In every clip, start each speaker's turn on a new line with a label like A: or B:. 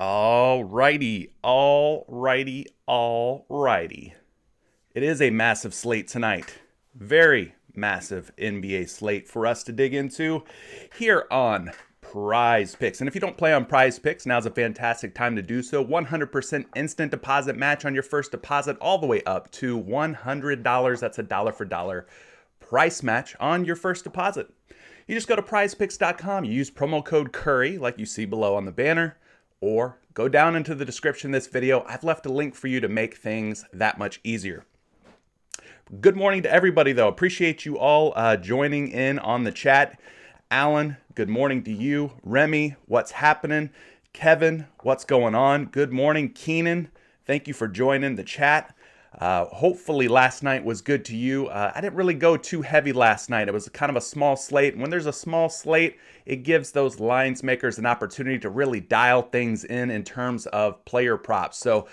A: Alrighty. It is a massive slate tonight. Very massive NBA slate for us to dig into here on Prize Picks. And if you don't play on Prize Picks, now's a fantastic time to do so. 100% instant deposit match on your first deposit all the way up to $100. That's a dollar for dollar price match on your first deposit. You just go to prizepicks.com. You use promo code Curry like you see below on the banner, or go down into the description of this video. I've left a link for you to make things that much easier. Good morning to everybody, though. Appreciate you all joining in on the chat. Alan, good morning to you. Remy, what's happening? Kevin, what's going on? Good morning. Keenan, thank you for joining the chat. Hopefully last night was good to you. I didn't really go too heavy last night. It was kind of a small slate. When there's a small slate, it gives those lines makers an opportunity to really dial things in terms of player props. So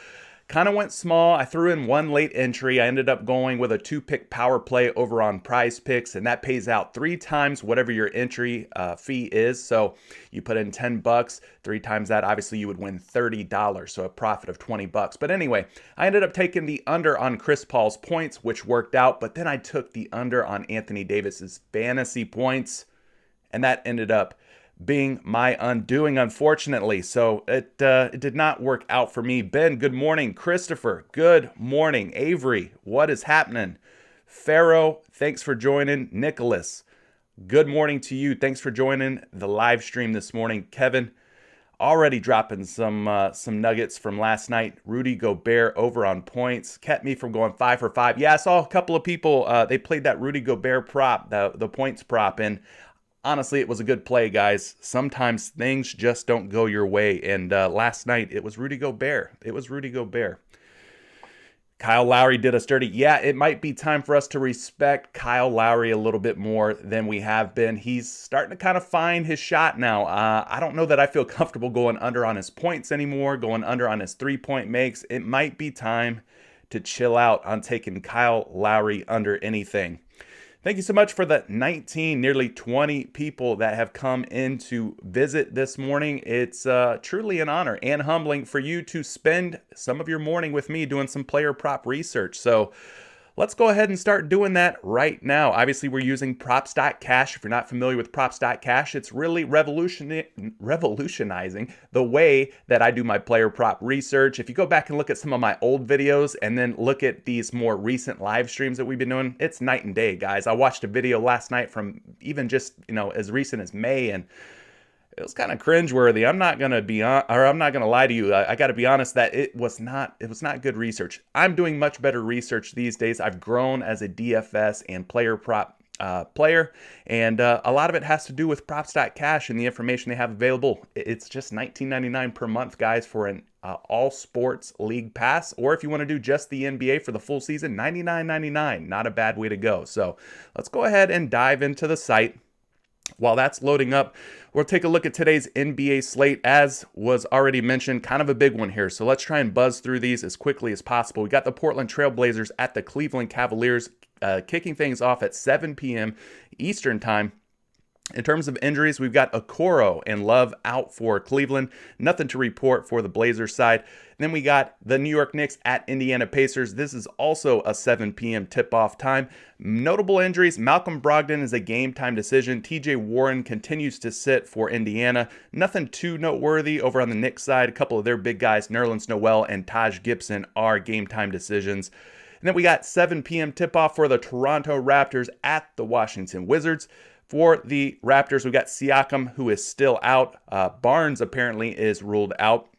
A: kind of went small. I threw in one late entry. I ended up going with a 2-pick power play over on Prize Picks, and that pays out 3 times whatever your entry fee is. So you put in $10, 3 times that, obviously you would win $30, so a profit of $20. But anyway, I ended up taking the under on Chris Paul's points, which worked out, but then I took the under on Anthony Davis's fantasy points, and that ended up being my undoing, unfortunately. So it did not work out for me. Ben, good morning. Christopher, good morning. Avery, what is happening? Pharaoh, thanks for joining. Nicholas, good morning to you. Thanks for joining the live stream this morning. Kevin, already dropping some nuggets from last night. Rudy Gobert over on points kept me from going 5 for 5. Yeah, I saw a couple of people, they played that Rudy Gobert prop, the points prop, and honestly, it was a good play, guys. Sometimes things just don't go your way. And last night, it was Rudy Gobert. Kyle Lowry did us dirty. Yeah, it might be time for us to respect Kyle Lowry a little bit more than we have been. He's starting to kind of find his shot now. I don't know that I feel comfortable going under on his points anymore, going under on his 3-point makes. It might be time to chill out on taking Kyle Lowry under anything. Thank you so much for the 19, nearly 20 people that have come in to visit this morning. It's truly an honor and humbling for you to spend some of your morning with me doing some player prop research. So let's go ahead and start doing that right now. Obviously, we're using props.cash. If you're not familiar with props.cash, it's really revolutionizing the way that I do my player prop research. If you go back and look at some of my old videos and then look at these more recent live streams that we've been doing, it's night and day, guys. I watched a video last night from even just, as recent as May, and it was kind of cringeworthy. I'm not gonna lie to you. I got to be honest that it was not good research. I'm doing much better research these days. I've grown as a DFS and player prop player, and a lot of it has to do with props.cash and the information they have available. It's just $19.99 per month, guys, for an all sports league pass, or if you want to do just the NBA for the full season, $99.99. Not a bad way to go. So let's go ahead and dive into the site. While that's loading up, we'll take a look at today's NBA slate. As was already mentioned, kind of a big one here. So let's try and buzz through these as quickly as possible. We got the Portland Trail Blazers at the Cleveland Cavaliers, kicking things off at 7 p.m. Eastern time. In terms of injuries, we've got Okoro and Love out for Cleveland. Nothing to report for the Blazers side. Then we got the New York Knicks at Indiana Pacers. This is also a 7 p.m. tip-off time. Notable injuries, Malcolm Brogdon is a game-time decision. TJ Warren continues to sit for Indiana. Nothing too noteworthy over on the Knicks side. A couple of their big guys, Nerlens Noel and Taj Gibson, are game-time decisions. And then we got 7 p.m. tip-off for the Toronto Raptors at the Washington Wizards. For the Raptors, we've got Siakam, who is still out. Barnes apparently is ruled out.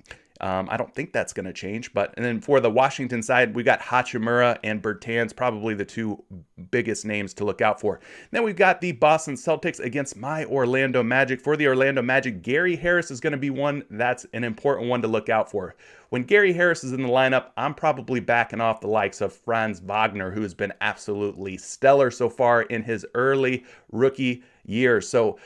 A: I don't think that's going to change. And then for the Washington side, we got Hachimura and Bertans, probably the 2 biggest names to look out for. Then we've got the Boston Celtics against my Orlando Magic. For the Orlando Magic, Gary Harris is going to be one that's an important one to look out for. When Gary Harris is in the lineup, I'm probably backing off the likes of Franz Wagner, who has been absolutely stellar so far in his early rookie year. So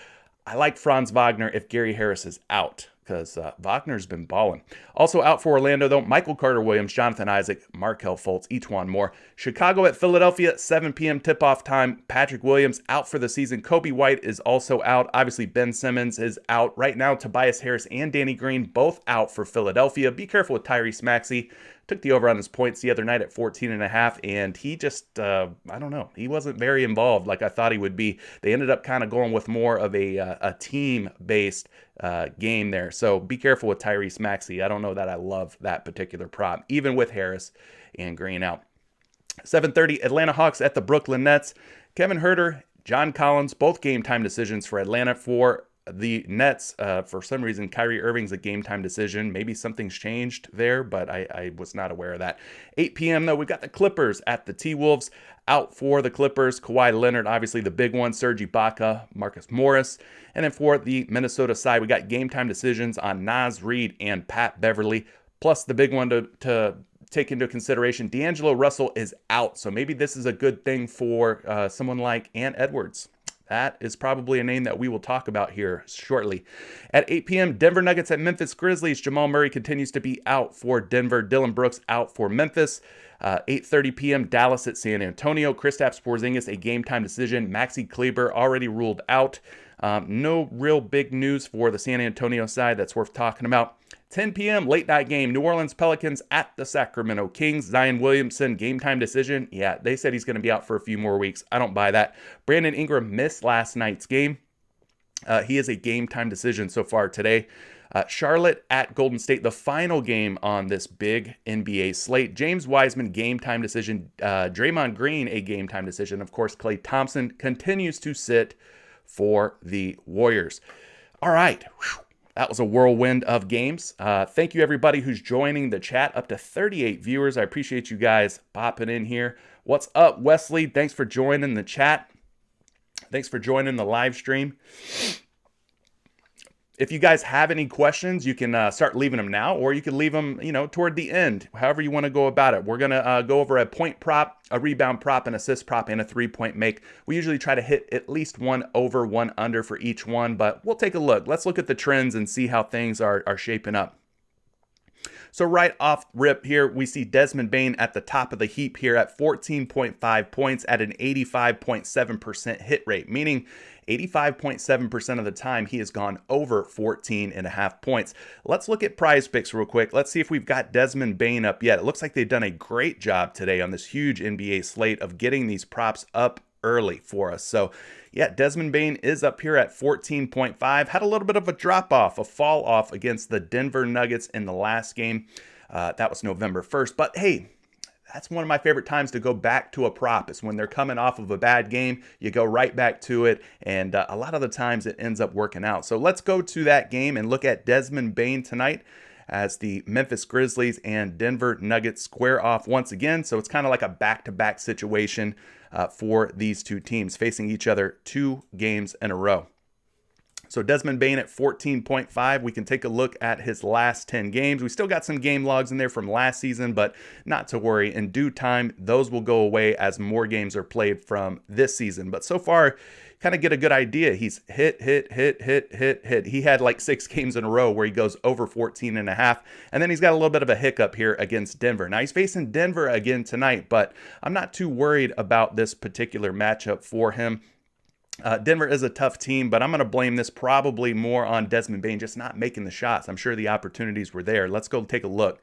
A: I like Franz Wagner if Gary Harris is out, because Wagner's been balling. Also out for Orlando, though, Michael Carter-Williams, Jonathan Isaac, Markelle Fultz, Etuan Moore. Chicago at Philadelphia, 7 p.m. tip-off time. Patrick Williams out for the season. Kobe White is also out. Obviously, Ben Simmons is out. Right now, Tobias Harris and Danny Green both out for Philadelphia. Be careful with Tyrese Maxey. Took the over on his points the other night at 14.5, and he just, I don't know, he wasn't very involved like I thought he would be. They ended up kind of going with more of a team-based game there. So be careful with Tyrese Maxey. I don't know that I love that particular prop, even with Harris and Green out. 7:30, Atlanta Hawks at the Brooklyn Nets. Kevin Huerter, John Collins, both game time decisions for Atlanta. For the Nets, for some reason, Kyrie Irving's a game-time decision. Maybe something's changed there, but I was not aware of that. 8 p.m., though, we've got the Clippers at the T-Wolves. Out for the Clippers, Kawhi Leonard, obviously the big one, Serge Ibaka, Marcus Morris. And then for the Minnesota side, we got game-time decisions on Naz Reid and Pat Beverly, plus the big one to take into consideration, D'Angelo Russell is out. So maybe this is a good thing for someone like Ant Edwards. That is probably a name that we will talk about here shortly. At 8 p.m., Denver Nuggets at Memphis Grizzlies. Jamal Murray continues to be out for Denver. Dillon Brooks out for Memphis. 8:30 p.m., Dallas at San Antonio. Kristaps Porzingis, a game-time decision. Maxi Kleber already ruled out. No real big news for the San Antonio side that's worth talking about. 10 p.m., late night game, New Orleans Pelicans at the Sacramento Kings. Zion Williamson, game time decision. Yeah, they said he's going to be out for a few more weeks. I don't buy that. Brandon Ingram missed last night's game. He is a game time decision so far today. Charlotte at Golden State, the final game on this big NBA slate. James Wiseman, game time decision. Draymond Green, a game time decision. Of course, Klay Thompson continues to sit for the Warriors. All right. Whew. That was a whirlwind of games. Thank you, everybody who's joining the chat. Up to 38 viewers. I appreciate you guys popping in here. What's up, Wesley? Thanks for joining the chat. Thanks for joining the live stream. If you guys have any questions, you can start leaving them now, or you can leave them, toward the end, however you want to go about it. We're going to go over a point prop, a rebound prop, an assist prop, and a three-point make. We usually try to hit at least one over, one under for each one, but we'll take a look. Let's look at the trends and see how things are shaping up. So right off rip here, we see Desmond Bane at the top of the heap here at 14.5 points at an 85.7% hit rate, meaning 85.7% of the time he has gone over 14.5 points. Let's look at PrizePicks real quick. Let's see if we've got Desmond Bane up yet. It looks like they've done a great job today on this huge NBA slate of getting these props up early for us. So yeah, Desmond Bane is up here at 14.5. Had a little bit of a drop off, a fall off against the Denver Nuggets in the last game. That was November 1st. But hey, that's one of my favorite times to go back to a prop. It's when they're coming off of a bad game. You go right back to it. And a lot of the times it ends up working out. So let's go to that game and look at Desmond Bane tonight as the Memphis Grizzlies and Denver Nuggets square off once again. So it's kind of like a back-to-back situation for these two teams facing each other 2 games in a row. So Desmond Bane at 14.5. We can take a look at his last 10 games. We still got some game logs in there from last season, but not to worry. In due time, those will go away as more games are played from this season. But so far, kind of get a good idea. He's hit. He had like 6 games in a row where he goes over 14.5. And then he's got a little bit of a hiccup here against Denver. Now he's facing Denver again tonight, but I'm not too worried about this particular matchup for him. Denver is a tough team, but I'm going to blame this probably more on Desmond Bane just not making the shots. I'm sure the opportunities were there. Let's go take a look.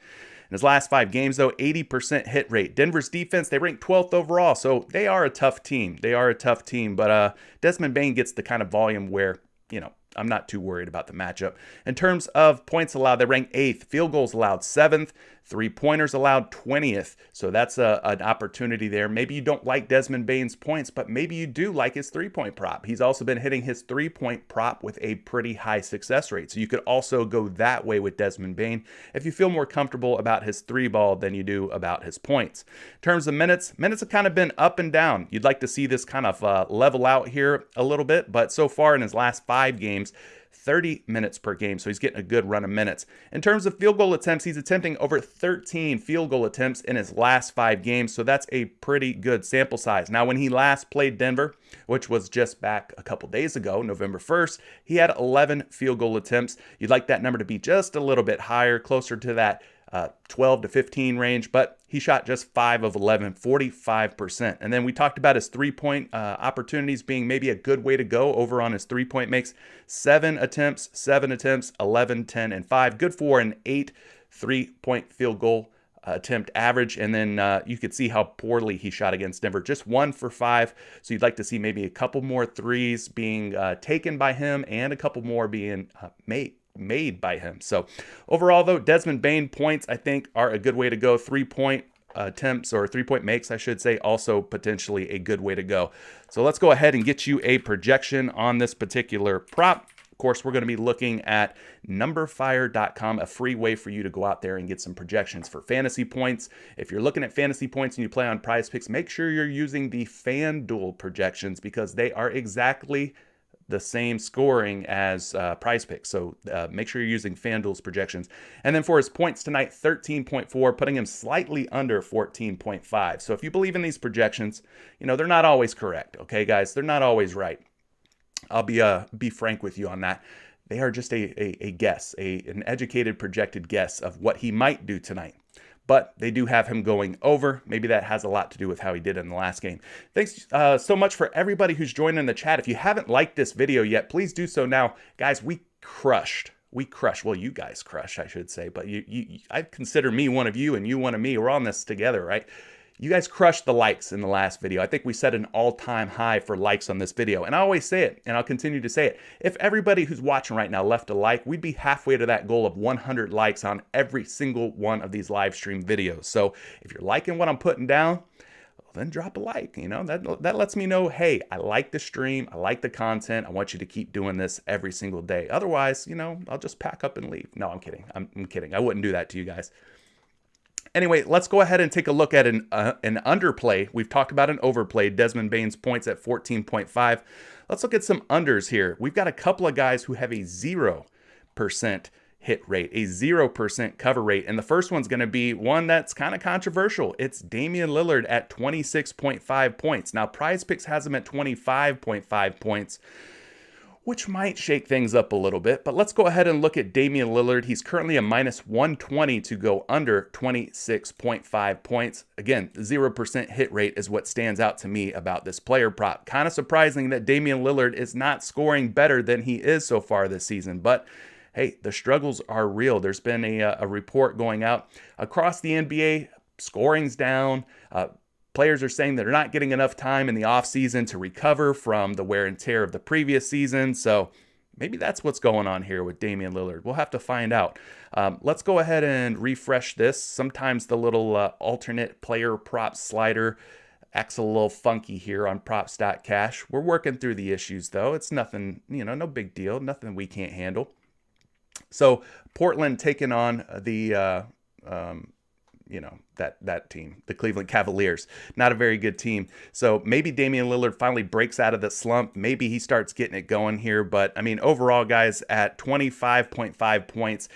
A: In his last 5 games, though, 80% hit rate. Denver's defense, they rank 12th overall, so they are a tough team. But Desmond Bane gets the kind of volume where, I'm not too worried about the matchup. In terms of points allowed, they rank 8th. Field goals allowed 7th. 3-pointers allowed 20th. So that's an opportunity there. Maybe you don't like Desmond Bane's points, but maybe you do like his 3-point prop. He's also been hitting his 3-point prop with a pretty high success rate. So you could also go that way with Desmond Bane if you feel more comfortable about his 3-ball than you do about his points. In terms of minutes have kind of been up and down. You'd like to see this kind of level out here a little bit, but so far in his last 5 games, 30 minutes per game, so he's getting a good run of minutes. In terms of field goal attempts, he's attempting over 13 field goal attempts in his last 5 games, so that's a pretty good sample size. Now, when he last played Denver, which was just back a couple days ago, November 1st, he had 11 field goal attempts. You'd like that number to be just a little bit higher, closer to that 12 to 15 range, but he shot just 5 of 11, 45%. And then we talked about his three-point opportunities being maybe a good way to go over on his three-point makes. 7 attempts, 11, 10, and 5. Good for an 8 3-point field goal attempt average. And then you could see how poorly he shot against Denver. Just 1 for 5. So you'd like to see maybe a couple more threes being taken by him and a couple more being made by him. So overall, though, Desmond Bane points, I think, are a good way to go. 3-point attempts, or 3-point makes, I should say, also potentially a good way to go. So let's go ahead and get you a projection on this particular prop. Of course, we're going to be looking at numberfire.com, a free way for you to go out there and get some projections for fantasy points. If you're looking at fantasy points and you play on PrizePicks, make sure you're using the FanDuel projections, because they are exactly the same scoring as PrizePicks. So make sure you're using FanDuel's projections. And then for his points tonight, 13.4, putting him slightly under 14.5. So if you believe in these projections, they're not always correct. Okay, guys, they're not always right. I'll be frank with you on that. They are just a guess, an educated, projected guess of what he might do tonight. But they do have him going over. Maybe that has a lot to do with how he did in the last game. Thanks so much for everybody who's joined in the chat. If you haven't liked this video yet, please do so now. Guys, we crushed. Well, you guys crushed, I should say. But I consider me one of you and you one of me. We're on this together, right? You guys crushed the likes in the last video. I think we set an all-time high for likes on this video. And I always say it, and I'll continue to say it. If everybody who's watching right now left a like, we'd be halfway to that goal of 100 likes on every single one of these live stream videos. So if you're liking what I'm putting down, well, then drop a like. That lets me know, hey, I like the stream. I like the content. I want you to keep doing this every single day. Otherwise, I'll just pack up and leave. No, I'm kidding. I'm kidding. I wouldn't do that to you guys. Anyway, let's go ahead and take a look at an underplay. We've talked about an overplay. Desmond Bane's points at 14.5. Let's look at some unders here. We've got a couple of guys who have a 0% hit rate, a 0% cover rate. And the first one's going to be one that's kind of controversial. It's Damian Lillard at 26.5 points. Now, PrizePicks has him at 25.5 points, which might shake things up a little bit. But let's go ahead and look at Damian Lillard. He's currently a minus 120 to go under 26.5 points. Again, 0% hit rate is what stands out to me about this player prop. Kind of surprising that Damian Lillard is not scoring better than he is so far this season. But hey, the struggles are real. There's been a report going out across the NBA. Scoring's down. Players are saying they're not getting enough time in the offseason to recover from the wear and tear of the previous season. So maybe that's what's going on here with Damian Lillard. We'll have to find out. Let's go ahead and refresh this. Sometimes the little alternate player prop slider acts a little funky here on props.cash. We're working through the issues, though. It's nothing, no big deal. Nothing we can't handle. So Portland taking on the that team, the Cleveland Cavaliers. Not a very good team. So maybe Damian Lillard finally breaks out of the slump. Maybe he starts getting it going here. But, overall, guys, at 25.5 points,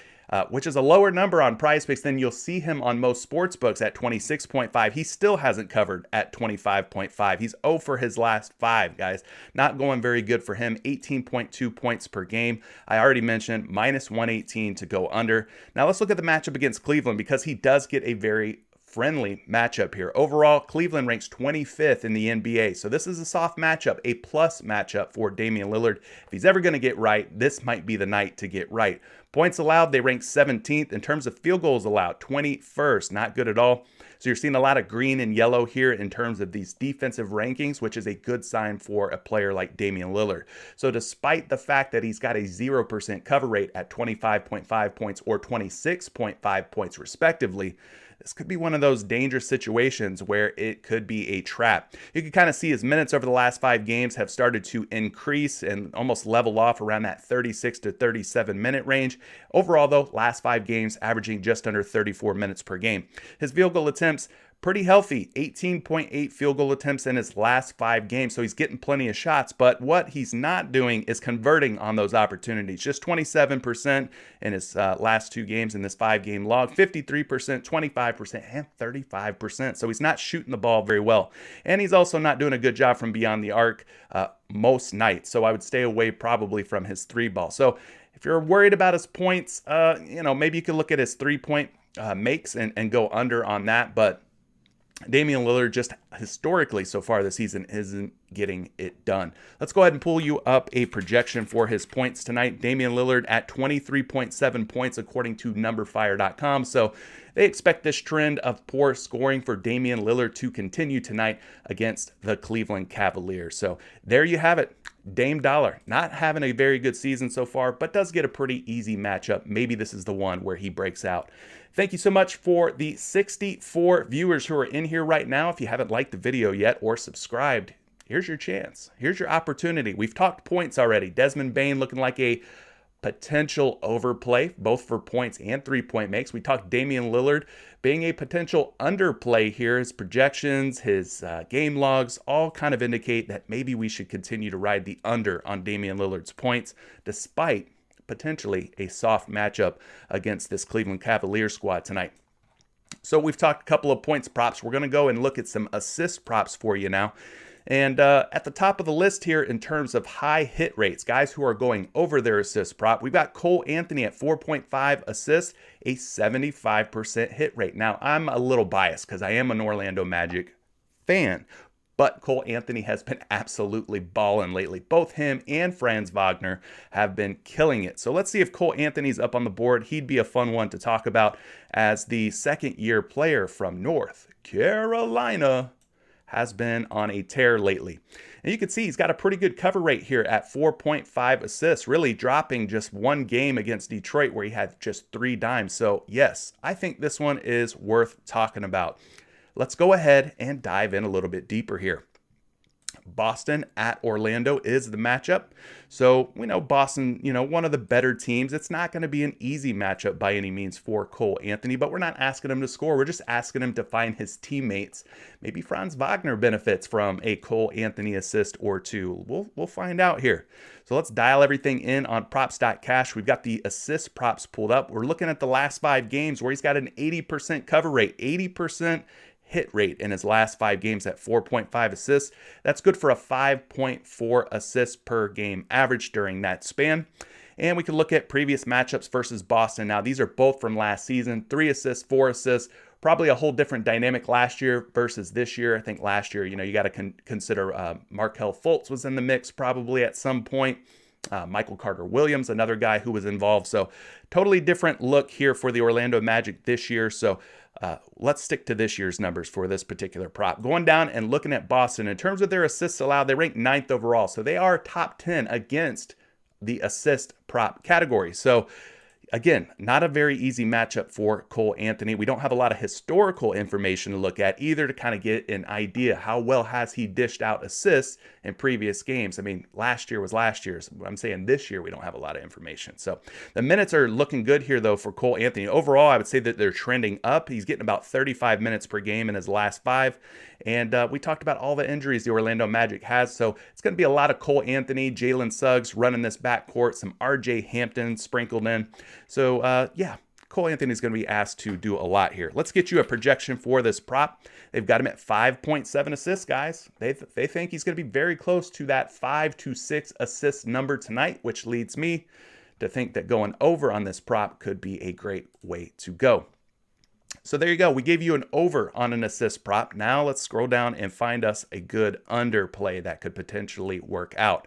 A: which is a lower number on PrizePicks than you'll see him on most sports books at 26.5. He still hasn't covered at 25.5. He's 0 for his last 5, guys. Not going very good for him. 18.2 points per game. I already mentioned minus 118 to go under. Now let's look at the matchup against Cleveland, because he does get a very friendly matchup here. Overall, Cleveland ranks 25th in the NBA. So this is a soft matchup, a plus matchup for Damian Lillard. If he's ever going to get right, this might be the night to get right. Points allowed, they rank 17th. In terms of field goals allowed, 21st. Not good at all. So you're seeing a lot of green and yellow here in terms of these defensive rankings, which is a good sign for a player like Damian Lillard. So despite the fact that he's got a 0% cover rate at 25.5 points or 26.5 points respectively, this could be one of those dangerous situations where it could be a trap. You can kind of see his minutes over the last 5 games have started to increase and almost level off around that 36 to 37 minute range. Overall, though, last 5 games averaging just under 34 minutes per game. His field goal attempts, pretty healthy, 18.8 field goal attempts in his last 5 games, so he's getting plenty of shots, but what he's not doing is converting on those opportunities. Just 27% in his last 2 games in this 5-game log, 53%, 25%, and 35%, so he's not shooting the ball very well. And he's also not doing a good job from beyond the arc most nights, so I would stay away probably from his 3-ball. So if you're worried about his points, maybe you could look at his 3-point makes and go under on that, but Damian Lillard just historically so far this season isn't getting it done. Let's go ahead and pull you up a projection for his points tonight. Damian Lillard at 23.7 points according to numberfire.com. So they expect this trend of poor scoring for Damian Lillard to continue tonight against the Cleveland Cavaliers. So there you have it. Dame Dollar not having a very good season so far, but does get a pretty easy matchup. Maybe this is the one where he breaks out. Thank you so much for the 64 viewers who are in here right now. If you haven't liked the video yet or subscribed, here's your chance. Here's your opportunity. We've talked points already. Desmond Bane looking like a potential overplay, both for points and 3-point makes. We talked Damian Lillard being a potential underplay here. His projections, his game logs all kind of indicate that maybe we should continue to ride the under on Damian Lillard's points, despite potentially a soft matchup against this Cleveland Cavaliers squad tonight. So we've talked a couple of points props. We're going to go and look at some assist props for you now. And at the top of the list here in terms of high hit rates, guys who are going over their assist prop, we've got Cole Anthony at 4.5 assists, a 75% hit rate. Now, I'm a little biased because I am an Orlando Magic fan, but Cole Anthony has been absolutely balling lately. Both him and Franz Wagner have been killing it. So let's see if Cole Anthony's up on the board. He'd be a fun one to talk about as the second-year player from North Carolina has been on a tear lately. And you can see he's got a pretty good cover rate here at 4.5 assists, really dropping just 1 game against Detroit where he had just 3 dimes. So yes, I think this one is worth talking about. Let's go ahead and dive in a little bit deeper here. Boston at Orlando is the matchup. So we know Boston, one of the better teams. It's not going to be an easy matchup by any means for Cole Anthony, but we're not asking him to score. We're just asking him to find his teammates. Maybe Franz Wagner benefits from a Cole Anthony assist or 2. We'll find out here. So let's dial everything in on props.cash. We've got the assist props pulled up. We're looking at the last 5 games where he's got an 80% cover rate, 80% hit rate in his last 5 games at 4.5 assists. That's good for a 5.4 assists per game average during that span. And we can look at previous matchups versus Boston. Now, these are both from last season. 3 assists, 4 assists. Probably a whole different dynamic last year versus this year. I think last year, you got to consider Markelle Fultz was in the mix probably at some point. Michael Carter-Williams, another guy who was involved. So totally different look here for the Orlando Magic this year. So let's stick to this year's numbers for this particular prop. Going down and looking at Boston, in terms of their assists allowed, they rank 9th overall. So they are top 10 against the assist prop category. So again, not a very easy matchup for Cole Anthony. We don't have a lot of historical information to look at either to kind of get an idea how well has he dished out assists in previous games. I mean, last year was last year's. I'm saying this year we don't have a lot of information. So the minutes are looking good here, though, for Cole Anthony. Overall, I would say that they're trending up. He's getting about 35 minutes per game in his last 5. And we talked about all the injuries the Orlando Magic has. So it's going to be a lot of Cole Anthony, Jalen Suggs running this backcourt, some RJ Hampton sprinkled in. So, Cole Anthony's going to be asked to do a lot here. Let's get you a projection for this prop. They've got him at 5.7 assists, guys. They think he's going to be very close to that 5 to 6 assist number tonight, which leads me to think that going over on this prop could be a great way to go. So there you go. We gave you an over on an assist prop. Now let's scroll down and find us a good underplay that could potentially work out.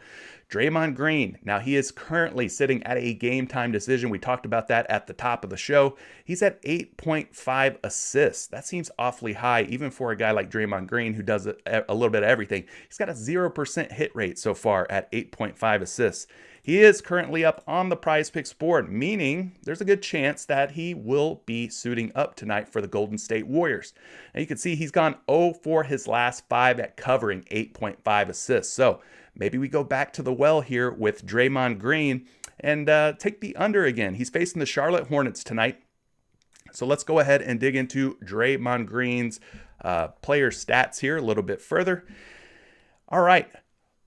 A: Draymond Green. Now he is currently sitting at a game time decision. We talked about that at the top of the show. He's at 8.5 assists. That seems awfully high, even for a guy like Draymond Green who does a little bit of everything. He's got a 0% hit rate so far at 8.5 assists. He is currently up on the PrizePicks board, meaning there's a good chance that he will be suiting up tonight for the Golden State Warriors. And you can see he's gone 0 for his last 5 at covering 8.5 assists. So maybe we go back to the well here with Draymond Green and take the under again. He's facing the Charlotte Hornets tonight. So let's go ahead and dig into Draymond Green's player stats here a little bit further. All right.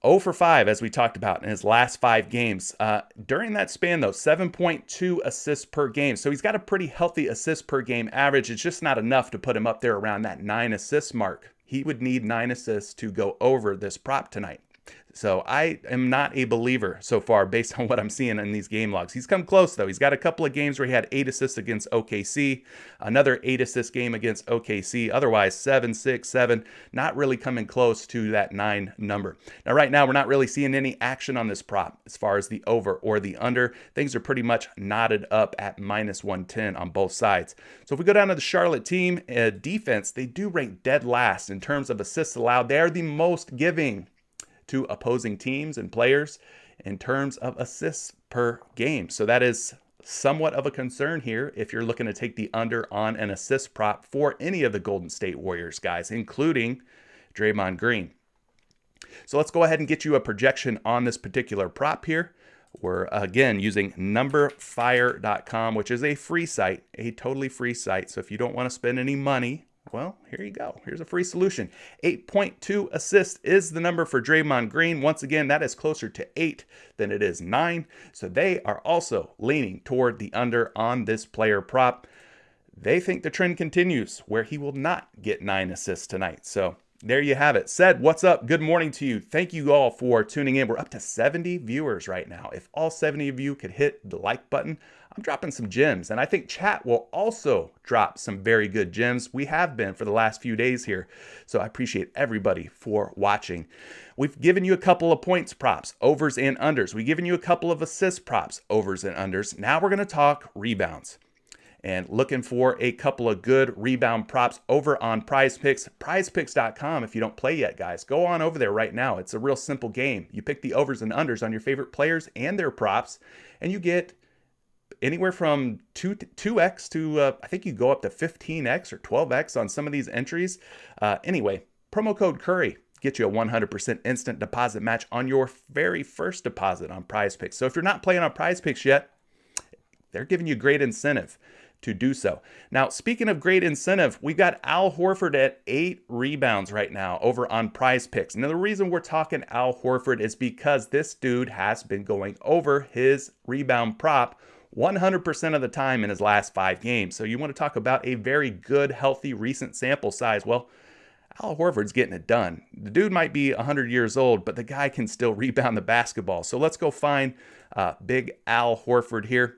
A: 0 for 5, as we talked about in his last 5 games. During that span, though, 7.2 assists per game. So he's got a pretty healthy assist per game average. It's just not enough to put him up there around that 9 assist mark. He would need 9 assists to go over this prop tonight. So I am not a believer so far based on what I'm seeing in these game logs. He's come close, though. He's got a couple of games where he had 8 assists against OKC, another 8 assist game against OKC. Otherwise, 7, 6, 7, not really coming close to that 9 number. Now, right now, we're not really seeing any action on this prop as far as the over or the under. Things are pretty much knotted up at minus 110 on both sides. So if we go down to the Charlotte team, defense, they do rank dead last in terms of assists allowed. They are the most giving to opposing teams and players in terms of assists per game. So that is somewhat of a concern here if you're looking to take the under on an assist prop for any of the Golden State Warriors guys, including Draymond Green. So let's go ahead and get you a projection on this particular prop here. We're, again, using numberfire.com, which is a free site, a totally free site. So if you don't want to spend any money, well, here you go. Here's a free solution. 8.2 assists is the number for Draymond Green. Once again, that is closer to 8 than it is 9. So they are also leaning toward the under on this player prop. They think the trend continues where he will not get 9 assists tonight. So there you have it. Said, what's up? Good morning to you. Thank you all for tuning in. We're up to 70 viewers right now. If all 70 of you could hit the like button, I'm dropping some gems. And I think chat will also drop some very good gems. We have been for the last few days here. So I appreciate everybody for watching. We've given you a couple of points props, overs and unders. We've given you a couple of assist props, overs and unders. Now we're going to talk rebounds. And looking for a couple of good rebound props over on PrizePicks. PrizePicks.com, if you don't play yet, guys, go on over there right now. It's a real simple game. You pick the overs and unders on your favorite players and their props, and you get anywhere from 2x to, I think you go up to 15x or 12x on some of these entries. Anyway, promo code Curry. Get you a 100% instant deposit match on your very first deposit on PrizePicks. So if you're not playing on PrizePicks yet, they're giving you great incentive to do so. Now, speaking of great incentive, we've got Al Horford at 8 rebounds right now over on PrizePicks. Now, the reason we're talking Al Horford is because this dude has been going over his rebound prop 100% of the time in his last 5 games. So you want to talk about a very good, healthy, recent sample size. Well, Al Horford's getting it done. The dude might be 100 years old, but the guy can still rebound the basketball. So let's go find big Al Horford here.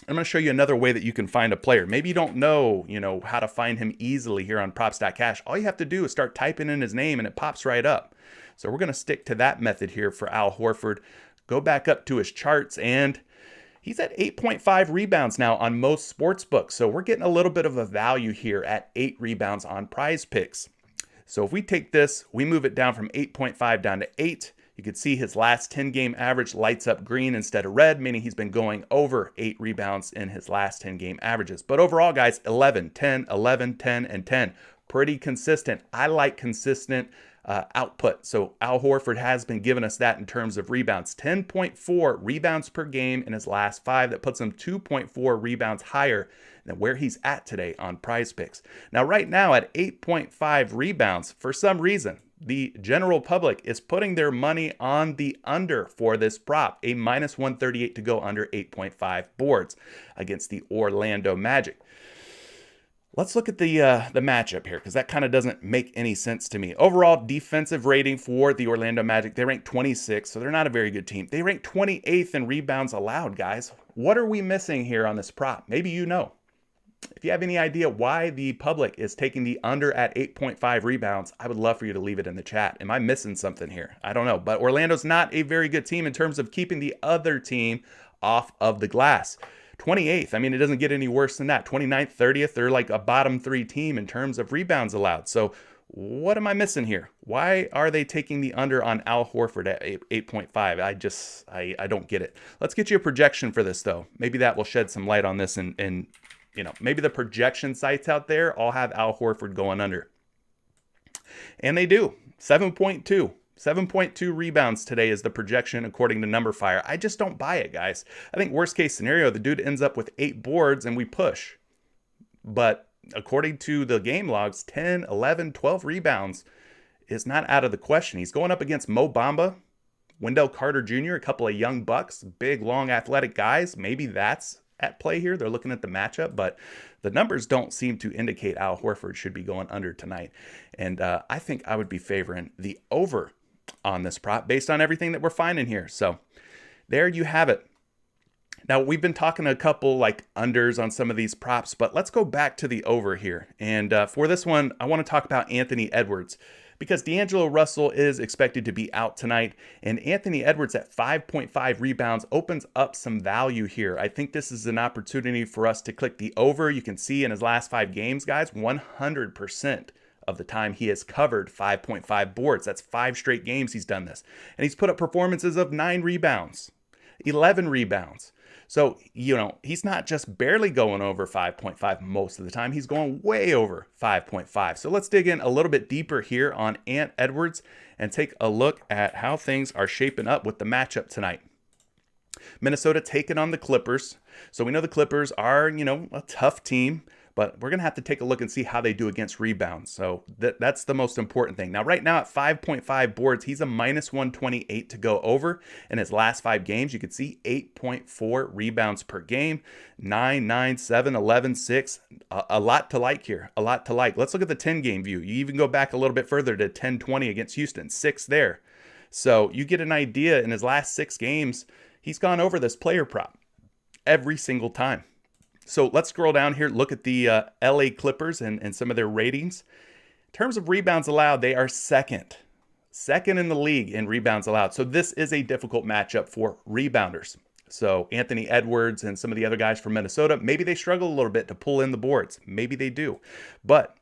A: I'm going to show you another way that you can find a player. Maybe you don't know, how to find him easily here on props.cash. All you have to do is start typing in his name and it pops right up. So we're going to stick to that method here for Al Horford. Go back up to his charts, and he's at 8.5 rebounds now on most sports books. So we're getting a little bit of a value here at 8 rebounds on PrizePicks. So if we take this, we move it down from 8.5 down to 8. You can see his last 10-game average lights up green instead of red, meaning he's been going over 8 rebounds in his last 10-game averages. But overall, guys, 11, 10, 11, 10, and 10. Pretty consistent. I like consistent output. So Al Horford has been giving us that in terms of rebounds. 10.4 rebounds per game in his last 5. That puts him 2.4 rebounds higher than where he's at today on PrizePicks. Now, right now at 8.5 rebounds, for some reason, the general public is putting their money on the under for this prop, a minus 138 to go under 8.5 boards against the Orlando Magic. Let's look at the matchup here, because that kind of doesn't make any sense to me. Overall defensive rating for the Orlando Magic, they rank 26th, so they're not a very good team. They rank 28th in rebounds allowed, guys. What are we missing here on this prop? Maybe you know. If you have any idea why the public is taking the under at 8.5 rebounds, I would love for you to leave it in the chat. Am I missing something here? I don't know. But Orlando's not a very good team in terms of keeping the other team off of the glass. 28th, I mean, it doesn't get any worse than that. 29th, 30th, they're like a bottom 3 team in terms of rebounds allowed. So what am I missing here? Why are they taking the under on Al Horford at 8.5? I don't get it. Let's get you a projection for this, though. Maybe that will shed some light on this, and maybe the projection sites out there all have Al Horford going under. And they do. 7.2. 7.2 rebounds today is the projection according to NumberFire. I just don't buy it, guys. I think worst case scenario, the dude ends up with 8 boards and we push. But according to the game logs, 10, 11, 12 rebounds is not out of the question. He's going up against Mo Bamba, Wendell Carter Jr., a couple of young bucks, big, long, athletic guys. Maybe that's at play here. They're looking at the matchup, but the numbers don't seem to indicate Al Horford should be going under tonight. And I think I would be favoring the over on this prop based on everything that we're finding here. So there you have it. Now, we've been talking a couple like unders on some of these props, but let's go back to the over here. And for this one, I want to talk about Anthony Edwards because D'Angelo Russell is expected to be out tonight. And Anthony Edwards at 5.5 rebounds opens up some value here. I think this is an opportunity for us to click the over. You can see in his last 5 games, guys, 100% of the time he has covered 5.5 boards. That's 5 straight games he's done this. And he's put up performances of 9 rebounds, 11 rebounds. So, he's not just barely going over 5.5 most of the time. He's going way over 5.5. So let's dig in a little bit deeper here on Ant Edwards and take a look at how things are shaping up with the matchup tonight. Minnesota taking on the Clippers. So we know the Clippers are, a tough team, but we're going to have to take a look and see how they do against rebounds. So that's the most important thing. Now, right now at 5.5 boards, he's a minus 128 to go over. In his last 5 games, you can see 8.4 rebounds per game, 9, 9, 7, 11, 6. A lot to like here, a lot to like. Let's look at the 10-game view. You even go back a little bit further to 10-20 against Houston, 6 there. So you get an idea in his last 6 games, he's gone over this player prop every single time. So let's scroll down here, look at the LA Clippers and some of their ratings. In terms of rebounds allowed, they are second in the league in rebounds allowed. So this is a difficult matchup for rebounders. So Anthony Edwards and some of the other guys from Minnesota, maybe they struggle a little bit to pull in the boards. Maybe they do. But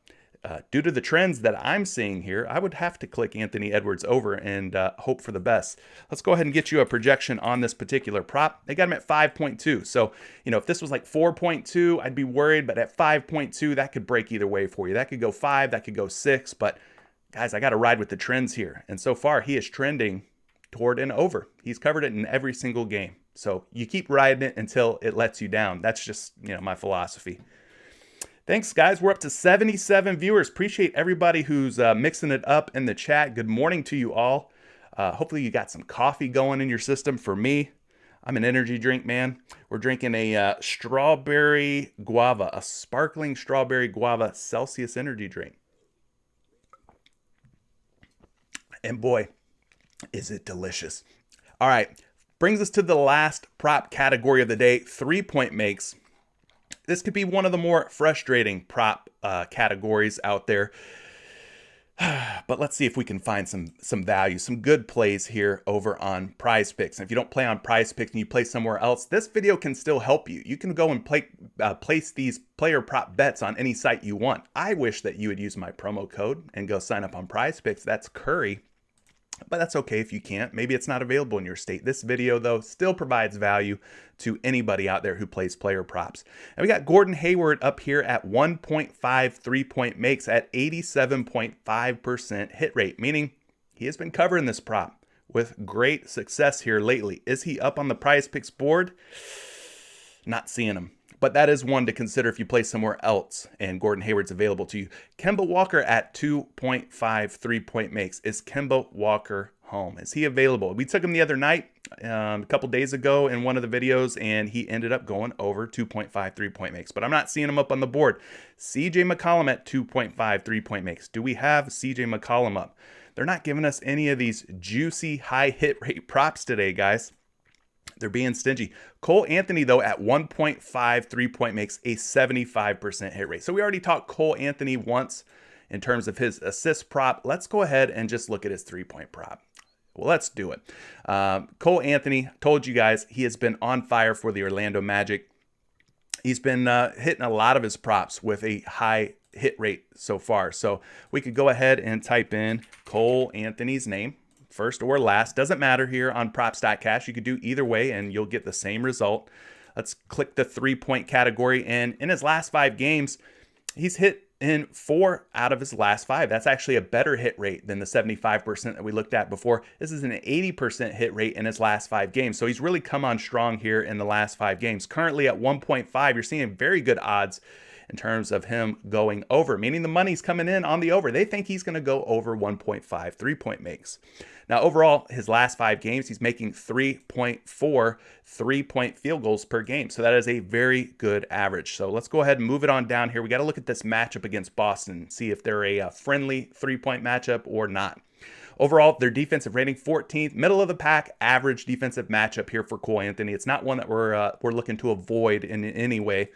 A: due to the trends that I'm seeing here, I would have to click Anthony Edwards over and hope for the best. Let's go ahead and get you a projection on this particular prop. They got him at 5.2. So, if this was like 4.2, I'd be worried. But at 5.2, that could break either way for you. That could go 5, that could go 6. But guys, I got to ride with the trends here. And so far, he is trending toward an over. He's covered it in every single game. So you keep riding it until it lets you down. That's just, my philosophy. Thanks, guys. We're up to 77 viewers. Appreciate everybody who's mixing it up in the chat. Good morning to you all. Hopefully you got some coffee going in your system. For me, I'm an energy drink man. We're drinking a strawberry guava, a sparkling strawberry guava Celsius energy drink. And boy, is it delicious. All right, brings us to the last prop category of the day, 3-point makes. This could be one of the more frustrating prop categories out there. But let's see if we can find some value, some good plays here over on PrizePicks. And if you don't play on PrizePicks and you play somewhere else, this video can still help you. You can go and place these player prop bets on any site you want. I wish that you would use my promo code and go sign up on PrizePicks. That's Curry. But that's okay if you can't. Maybe it's not available in your state. This video, though, still provides value to anybody out there who plays player props. And we got Gordon Hayward up here at 1.5 3-point makes at 87.5% hit rate, meaning he has been covering this prop with great success here lately. Is he up on the PrizePicks board? Not seeing him. But that is one to consider if you play somewhere else and Gordon Hayward's available to you. Kemba Walker at 2.5 3-point makes. Is Kemba Walker home? Is he available? We took him the other night, a couple days ago in one of the videos, and he ended up going over 2.5 3-point makes. But I'm not seeing him up on the board. CJ McCollum at 2.5 3-point makes. Do we have CJ McCollum up? They're not giving us any of these juicy high hit rate props today, guys. They're being stingy. Cole Anthony, though, at 1.5 3-point makes a 75% hit rate. So we already talked Cole Anthony once in terms of his assist prop. Let's go ahead and just look at his 3-point prop. Well, let's do it. Cole Anthony, told you guys, he has been on fire for the Orlando Magic. He's been hitting a lot of his props with a high hit rate so far. So we could go ahead and type in Cole Anthony's name. First or last, doesn't matter here on props.cash. You could do either way and you'll get the same result. Let's click the 3-point category. And in his last 5 games, he's hit in 4 out of his last 5. That's actually a better hit rate than the 75% that we looked at before. This is an 80% hit rate in his last 5 games. So he's really come on strong here in the last 5 games. Currently at 1.5, you're seeing very good odds in terms of him going over, meaning the money's coming in on the over. They think he's going to go over 1.5 3-point makes. Now, overall, his last 5 games, he's making 3.4 3-point field goals per game. So that is a very good average. So let's go ahead and move it on down here. We got to look at this matchup against Boston, see if they're a friendly 3-point matchup or not. Overall, their defensive rating 14th, middle of the pack, average defensive matchup here for Cole Anthony. It's not one that we're looking to avoid in any way.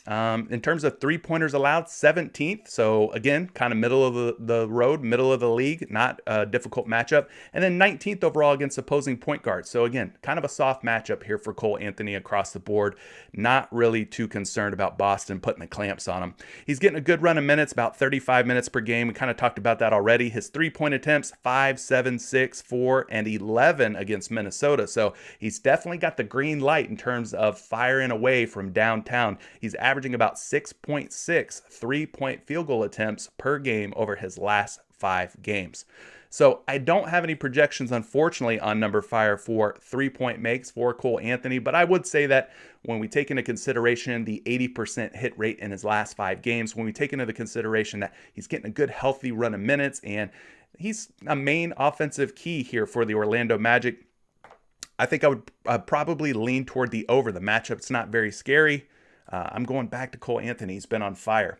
A: In terms of 3-pointers allowed, 17th. So again, kind of middle of the road, middle of the league, not a difficult matchup. And then 19th overall against opposing point guards. So again, kind of a soft matchup here for Cole Anthony across the board. Not really too concerned about Boston putting the clamps on him. He's getting a good run of minutes, about 35 minutes per game. We kind of talked about that already. His 3-point attempts, 5, 7, 6, 4, and 11 against Minnesota. So he's definitely got the green light in terms of firing away from downtown. He's averaging about 6.6 3-point field goal attempts per game over his last 5 games. So I don't have any projections, unfortunately, on number fire for 3-point makes for Cole Anthony, but I would say that when we take into consideration the 80% hit rate in his last 5 games, when we take into the consideration that he's getting a good healthy run of minutes and he's a main offensive key here for the Orlando Magic, I think I would probably lean toward the over. The matchup's not very scary. I'm going back to Cole Anthony. He's been on fire.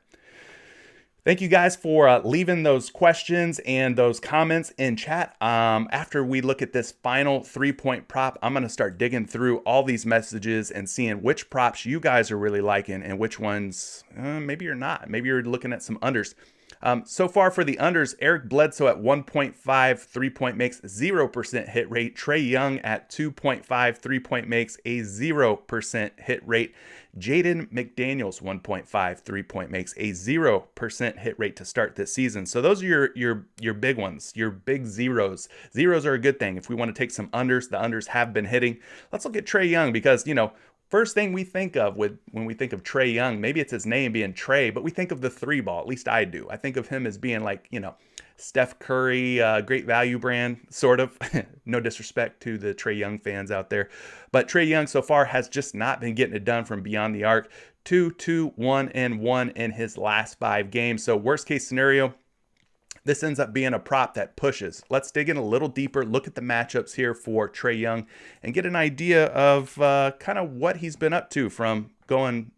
A: Thank you guys for leaving those questions and those comments in chat. After we look at this final 3-point prop, I'm going to start digging through all these messages and seeing which props you guys are really liking and which ones maybe you're not. Maybe you're looking at some unders. So far for the unders, Eric Bledsoe at 1.5 3-point makes, 0% hit rate. Trae Young at 2.5 3-point makes, a 0% hit rate. Jaden McDaniels 1.5 3-point makes, a 0% hit rate to start this season. So those are your big ones, your big zeros. Zeros are a good thing. If we want to take some unders, the unders have been hitting. Let's look at Trae Young because, first thing we think of when we think of Trae Young, maybe it's his name being Trae, but we think of the 3-ball. At least I do. I think of him as being like, Steph Curry, great value brand, sort of. No disrespect to the Trae Young fans out there. But Trae Young so far has just not been getting it done from beyond the arc. 2, 1, and 1 in his last 5 games. So worst case scenario, this ends up being a prop that pushes. Let's dig in a little deeper, look at the matchups here for Trae Young, and get an idea of kind of what he's been up to from going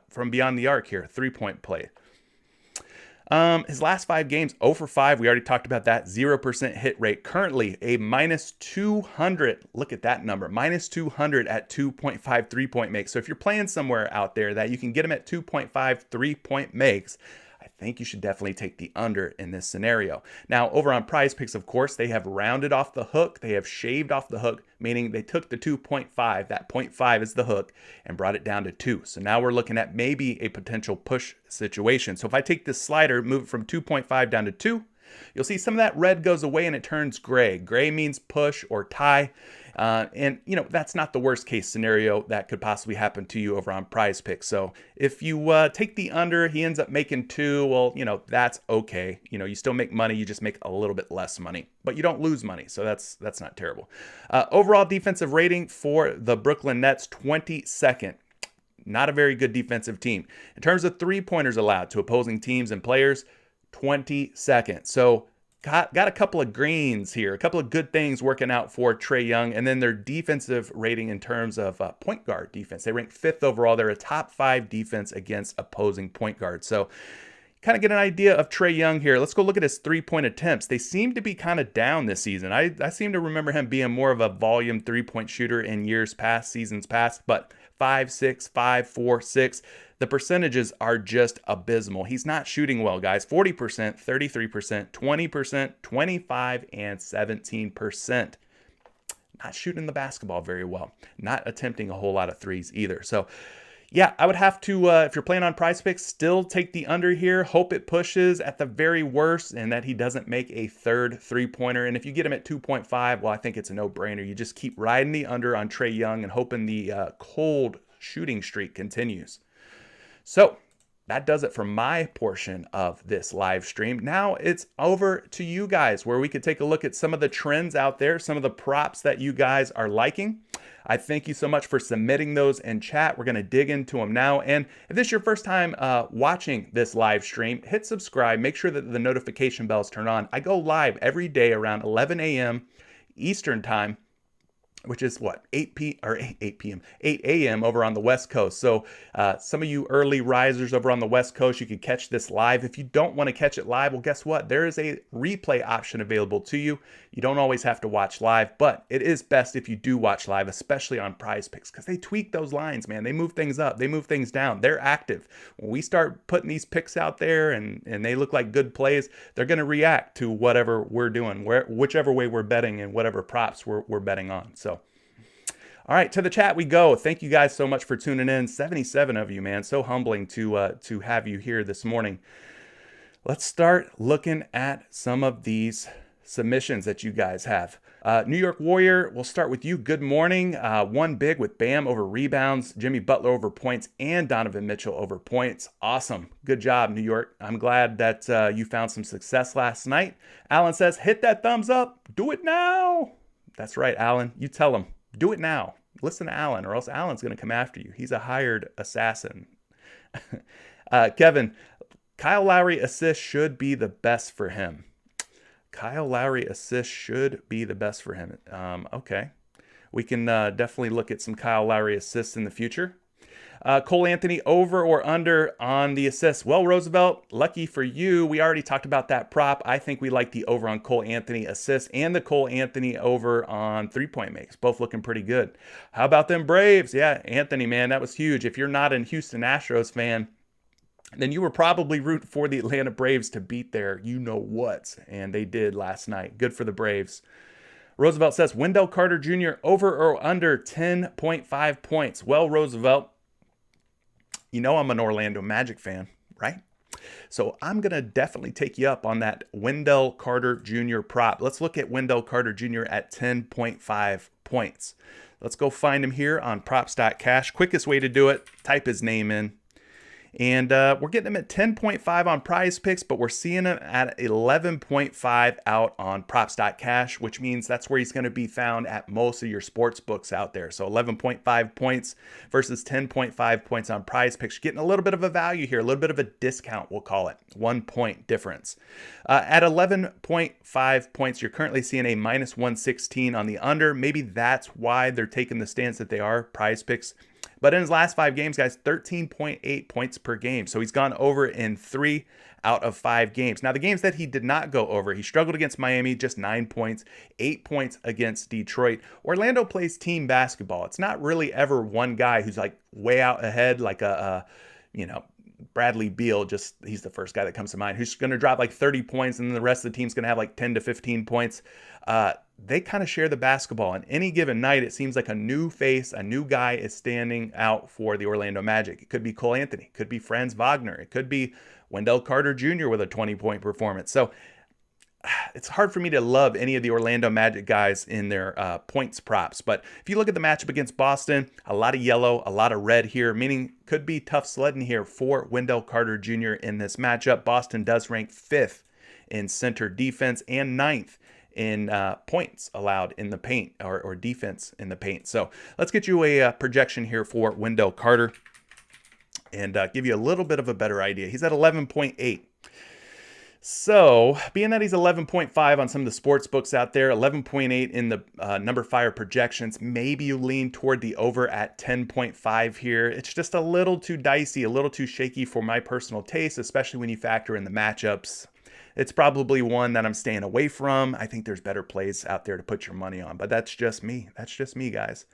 A: from beyond the arc here, 3-point play. His last 5 games, 0 for 5. We already talked about that. 0% hit rate. Currently a minus 200. Look at that number. Minus 200 at 2.5 3-point makes. So if you're playing somewhere out there that you can get him at 2.5 3-point makes, I think you should definitely take the under in this scenario. Now, over on PrizePicks, of course, they have rounded off the hook. They have shaved off the hook, meaning they took the 2.5, that 0.5 is the hook, and brought it down to 2. So now we're looking at maybe a potential push situation. So if I take this slider, move it from 2.5 down to 2, you'll see some of that red goes away and it turns gray. Gray means push or tie. And that's not the worst case scenario that could possibly happen to you over on PrizePicks. So if you take the under, he ends up making 2. Well, that's okay. You still make money. You just make a little bit less money, but you don't lose money. So that's not terrible. Overall defensive rating for the Brooklyn Nets, 22nd. Not a very good defensive team. In terms of 3-pointers allowed to opposing teams and players, 22nd. So got a couple of greens here, a couple of good things working out for Trae Young. And then their defensive rating in terms of point guard defense. They rank 5th overall. They're a top 5 defense against opposing point guards. So kind of get an idea of Trae Young here. Let's go look at his 3-point attempts. They seem to be kind of down this season. I seem to remember him being more of a volume 3-point shooter in seasons past, but 5, 6, 5, 4, 6. The percentages are just abysmal. He's not shooting well, guys. 40%, 33%, 20%, 25%, and 17%. Not shooting the basketball very well. Not attempting a whole lot of threes either. So, yeah, I would have to, if you're playing on PrizePicks, still take the under here. Hope it pushes at the very worst and that he doesn't make a third 3-pointer. And if you get him at 2.5, well, I think it's a no-brainer. You just keep riding the under on Trae Young and hoping the cold shooting streak continues. So that does it for my portion of this live stream. Now it's over to you guys, where we could take a look at some of the trends out there, some of the props that you guys are liking. I thank you so much for submitting those in chat. We're going to dig into them now. And if this is your first time watching this live stream, hit subscribe. Make sure that the notification bells turn on. I go live every day around 11 a.m. Eastern time, which is what, 8 a.m. over on the West Coast. So some of you early risers over on the West Coast, you can catch this live. If you don't want to catch it live, well, guess what? There is a replay option available to you. You don't always have to watch live, but it is best if you do watch live, especially on PrizePicks, because they tweak those lines, man. They move things up, they move things down. They're active. When we start putting these picks out there and they look like good plays, they're going to react to whatever we're doing, whichever way we're betting and whatever props we're betting on. So all right, to the chat we go. Thank you guys so much for tuning in. 77 of you, man. So humbling to have you here this morning. Let's start looking at some of these submissions that you guys have. New York Warrior, we'll start with you. Good morning. One big with Bam over rebounds, Jimmy Butler over points, and Donovan Mitchell over points. Awesome. Good job, New York. I'm glad that you found some success last night. Alan says, hit that thumbs up. Do it now. That's right, Alan. You tell him. Do it now. Listen to Alan, or else Alan's going to come after you. He's a hired assassin. Kevin, Kyle Lowry assist should be the best for him. Kyle Lowry assist should be the best for him. Okay. We can definitely look at some Kyle Lowry assists in the future. Cole Anthony over or under on the assists. Well, Roosevelt, lucky for you, we already talked about that prop. I think we like the over on Cole Anthony assists and the Cole Anthony over on three-point makes. Both looking pretty good. How about them Braves? Yeah, Anthony, man, that was huge. If you're not a Houston Astros fan, then you were probably rooting for the Atlanta Braves to beat their you-know-what, and they did last night. Good for the Braves. Roosevelt says, Wendell Carter Jr. over or under 10.5 points. Well, Roosevelt, you know I'm an Orlando Magic fan, right? So I'm going to definitely take you up on that Wendell Carter Jr. prop. Let's look at Wendell Carter Jr. at 10.5 points. Let's go find him here on props.cash. Quickest way to do it, type his name in. And we're getting him at 10.5 on PrizePicks, but we're seeing him at 11.5 out on props.cash, which means that's where he's going to be found at most of your sports books out there. So 11.5 points versus 10.5 points on PrizePicks. Getting a little bit of a value here, a little bit of a discount, we'll call it. 1 point difference. At 11.5 points, you're currently seeing a minus 116 on the under. Maybe that's why they're taking the stance that they are, PrizePicks. But in his last 5 games, guys, 13.8 points per game. So he's gone over in 3 out of 5 games. Now, the games that he did not go over, he struggled against Miami, just 9 points, 8 points against Detroit. Orlando plays team basketball. It's not really ever one guy who's like way out ahead, like Bradley Beal, just he's the first guy that comes to mind, who's going to drop like 30 points and then the rest of the team's going to have like 10 to 15 points. They kind of share the basketball. On any given night, it seems like a new face, a new guy is standing out for the Orlando Magic. It could be Cole Anthony. It could be Franz Wagner. It could be Wendell Carter Jr. with a 20-point performance. So it's hard for me to love any of the Orlando Magic guys in their points props. But if you look at the matchup against Boston, a lot of yellow, a lot of red here, meaning could be tough sledding here for Wendell Carter Jr. in this matchup. Boston does rank 5th in center defense and 9th in points allowed in the paint or defense in the paint. So let's get you a projection here for Wendell Carter and give you a little bit of a better idea. He's at 11.8. So being that he's 11.5 on some of the sports books out there, 11.8 in the number fire projections, maybe you lean toward the over at 10.5 here. It's just a little too dicey, a little too shaky for my personal taste, especially when you factor in the matchups. It's probably one that I'm staying away from. I think there's better plays out there to put your money on, but that's just me. That's just me, guys.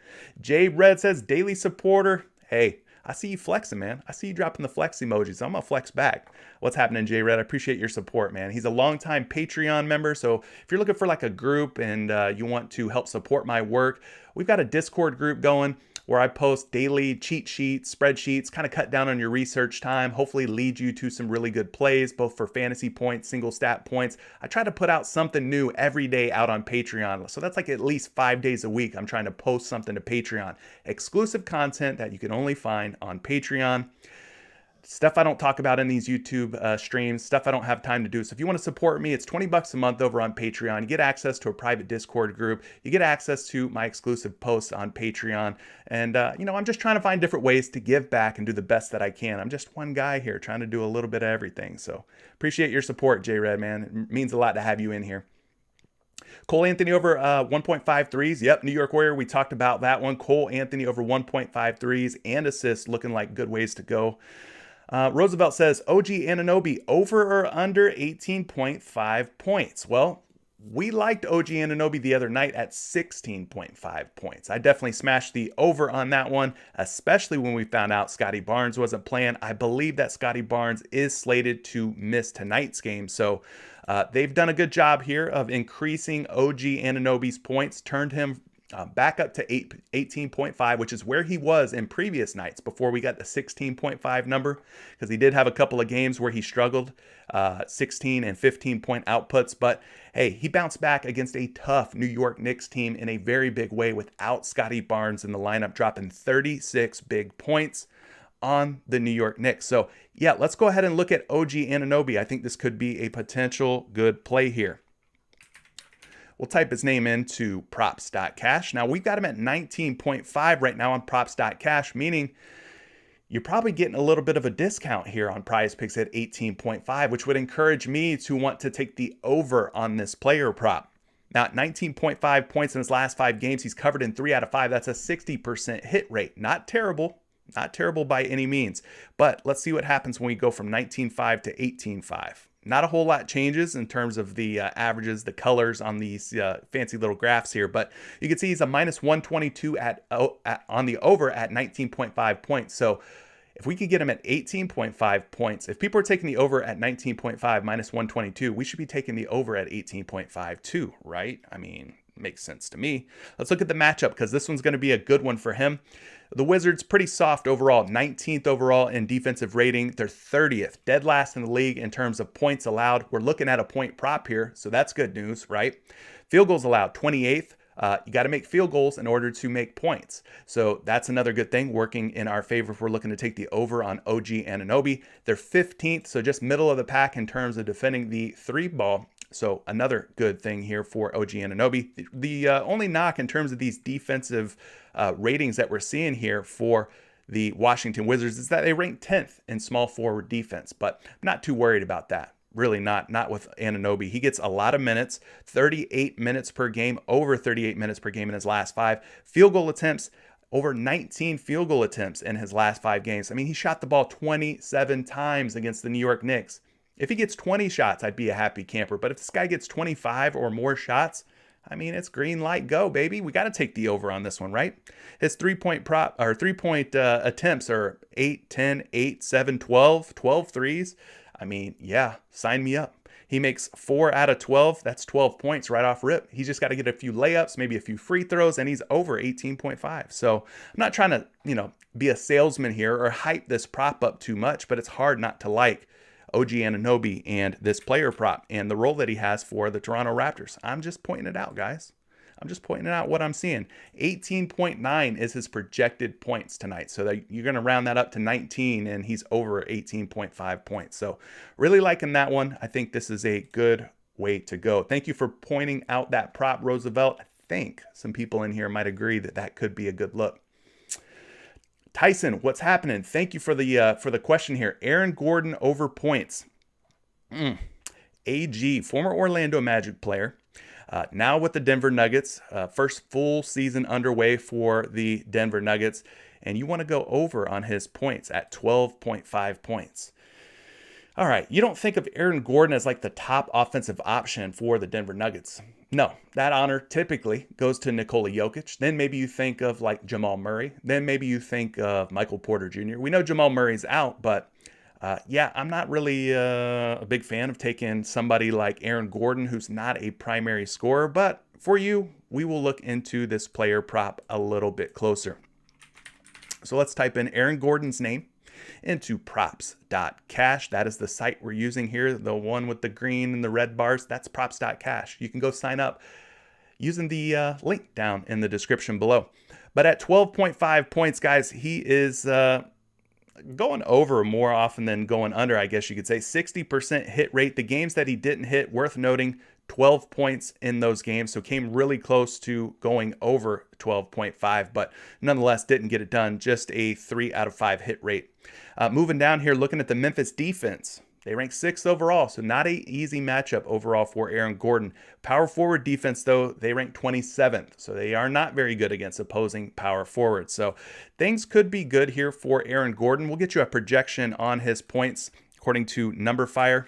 A: Jay Red says, daily supporter. Hey, I see you flexing, man. I see you dropping the flex emojis. I'm going to flex back. What's happening, Jay Red? I appreciate your support, man. He's a longtime Patreon member, so if you're looking for like a group and you want to help support my work, we've got a Discord group going where I post daily cheat sheets, spreadsheets, kind of cut down on your research time, hopefully lead you to some really good plays, both for fantasy points, single stat points. I try to put out something new every day out on Patreon. So that's like at least 5 days a week. I'm trying to post something to Patreon. Exclusive content that you can only find on Patreon. stuff I don't talk about in these YouTube streams, stuff I don't have time to do. So if you want to support me, it's $20 a month over on Patreon. You get access to a private Discord group. You get access to my exclusive posts on Patreon. And, I'm just trying to find different ways to give back and do the best that I can. I'm just one guy here trying to do a little bit of everything. So appreciate your support, J-Red, man. It means a lot to have you in here. Cole Anthony over 1.5 threes. Yep, New York Warrior. We talked about that one. Cole Anthony over 1.5 threes and assists, looking like good ways to go. Roosevelt says, OG Anunoby over or under 18.5 points. Well, we liked OG Anunoby the other night at 16.5 points. I definitely smashed the over on that one, especially when we found out Scotty Barnes wasn't playing. I believe that Scotty Barnes is slated to miss tonight's game. So they've done a good job here of increasing OG Anunoby's points, turned him back up to 18.5, which is where he was in previous nights before we got the 16.5 number, because he did have a couple of games where he struggled, 16 and 15-point outputs. But hey, he bounced back against a tough New York Knicks team in a very big way without Scotty Barnes in the lineup, dropping 36 big points on the New York Knicks. So yeah, let's go ahead and look at OG Anunoby. I think this could be a potential good play here. We'll type his name into props.cash. Now we've got him at 19.5 right now on props.cash, meaning you're probably getting a little bit of a discount here on PrizePicks at 18.5, which would encourage me to want to take the over on this player prop. Now, 19.5 points in his last 5 games. He's covered in 3 out of 5. That's a 60% hit rate. Not terrible. Not terrible by any means. But let's see what happens when we go from 19.5 to 18.5. Not a whole lot changes in terms of the averages, the colors on these fancy little graphs here, but you can see he's a minus 122 on the over at 19.5 points. So if we could get him at 18.5 points, if people are taking the over at 19.5 minus 122, we should be taking the over at 18.5 too, right? I mean, makes sense to me. Let's look at the matchup, because this one's going to be a good one for him. The Wizards, pretty soft overall, 19th overall in defensive rating. They're 30th, dead last in the league in terms of points allowed. We're looking at a point prop here, so that's good news, right? Field goals allowed, 28th. You got to make field goals in order to make points. So that's another good thing working in our favor if we're looking to take the over on OG Anunoby. They're 15th, so just middle of the pack in terms of defending the 3 ball. So another good thing here for OG Anunoby. The only knock in terms of these defensive ratings that we're seeing here for the Washington Wizards is that they rank 10th in small forward defense, but I'm not too worried about that. Really not with Anunoby. He gets a lot of minutes, 38 minutes per game, over 38 minutes per game in his last 5. Field goal attempts, over 19 field goal attempts in his last 5 games. I mean, he shot the ball 27 times against the New York Knicks. If he gets 20 shots, I'd be a happy camper. But if this guy gets 25 or more shots, I mean, it's green light go, baby. We got to take the over on this one, right? His 3-point attempts are 8, 10, 8, 7, 12, 12 threes. I mean, yeah, sign me up. He makes 4 out of 12. That's 12 points right off rip. He's just got to get a few layups, maybe a few free throws, and he's over 18.5. So I'm not trying to, be a salesman here or hype this prop up too much, but it's hard not to like OG Anunoby and this player prop and the role that he has for the Toronto Raptors. I'm just pointing it out, guys. I'm just pointing out what I'm seeing. 18.9 is his projected points tonight. So that you're going to round that up to 19, and he's over 18.5 points. So really liking that one. I think this is a good way to go. Thank you for pointing out that prop, Roosevelt. I think some people in here might agree that that could be a good look. Tyson, what's happening? Thank you for the question here. Aaron Gordon over points. AG, former Orlando Magic player, now with the Denver Nuggets. First full season underway for the Denver Nuggets. And you want to go over on his points at 12.5 points. All right, you don't think of Aaron Gordon as like the top offensive option for the Denver Nuggets. No, that honor typically goes to Nikola Jokic. Then maybe you think of like Jamal Murray. Then maybe you think of Michael Porter Jr. We know Jamal Murray's out, but yeah, I'm not really a big fan of taking somebody like Aaron Gordon, who's not a primary scorer. But for you, we will look into this player prop a little bit closer. So let's type in Aaron Gordon's name into props.cash. That is the site we're using here, the one with the green and the red bars. That's props.cash. You can go sign up using the link down in the description below. But at 12.5 points, guys, he is going over more often than going under, I guess you could say. 60% hit rate. The games that he didn't hit, worth noting, 12 points in those games, so came really close to going over 12.5, but nonetheless didn't get it done. Just a 3 out of 5 hit rate. Moving down here, looking at the Memphis defense. They rank 6th overall, so not an easy matchup overall for Aaron Gordon. Power forward defense, though, they rank 27th, so they are not very good against opposing power forwards. So things could be good here for Aaron Gordon. We'll get you a projection on his points according to NumberFire.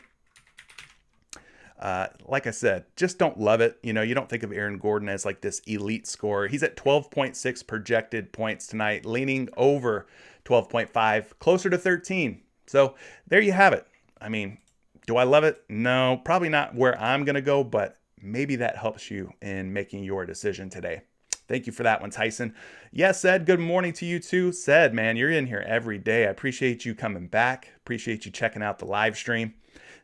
A: Like I said, just don't love it. You don't think of Aaron Gordon as like this elite scorer. He's at 12.6 projected points tonight, leaning over 12.5, closer to 13. So there you have it. I mean, do I love it? No, probably not where I'm going to go, but maybe that helps you in making your decision today. Thank you for that one, Tyson. Yes, Ed, good morning to you too. Said, man, you're in here every day. I appreciate you coming back. Appreciate you checking out the live stream.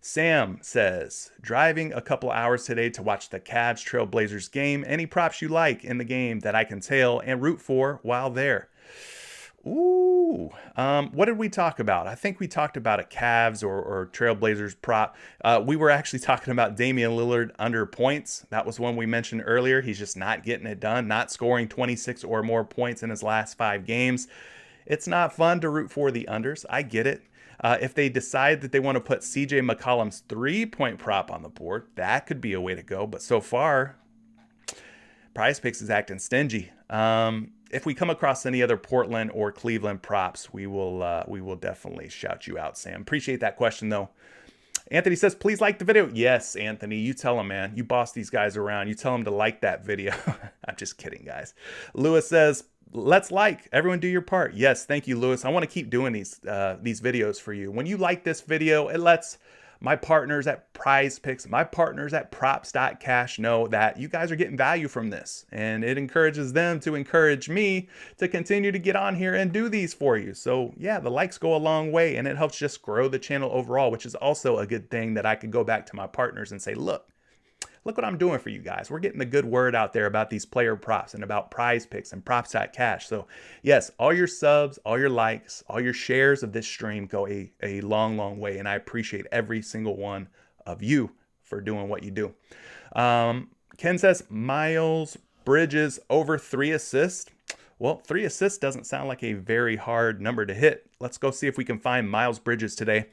A: Sam says, driving a couple hours today to watch the Cavs Trailblazers game. Any props you like in the game that I can tail and root for while there? Ooh, what did we talk about? I think we talked about a Cavs or Trailblazers prop. We were actually talking about Damian Lillard under points. That was one we mentioned earlier. He's just not getting it done, not scoring 26 or more points in his last 5 games. It's not fun to root for the unders. I get it. If they decide that they want to put CJ McCollum's 3-point prop on the board, that could be a way to go. But so far, PrizePicks is acting stingy. If we come across any other Portland or Cleveland props, we will definitely shout you out, Sam. Appreciate that question, though. Anthony says, please like the video. Yes, Anthony, you tell them, man. You boss these guys around. You tell them to like that video. I'm just kidding, guys. Lewis says, let's everyone do your part. Yes, thank you, Lewis. I want to keep doing these videos for you. When you like this video, it lets my partners at PrizePicks, my partners at props.cash know that you guys are getting value from this, and it encourages them to encourage me to continue to get on here and do these for you. So yeah, the likes go a long way, and it helps just grow the channel overall, which is also a good thing that I could go back to my partners and say, look what I'm doing for you guys. We're getting the good word out there about these player props and about PrizePicks and props.cash. So yes, all your subs, all your likes, all your shares of this stream go a long, long way. And I appreciate every single one of you for doing what you do. Ken says, Miles Bridges over 3 assists. Well, 3 assists doesn't sound like a very hard number to hit. Let's go see if we can find Miles Bridges today.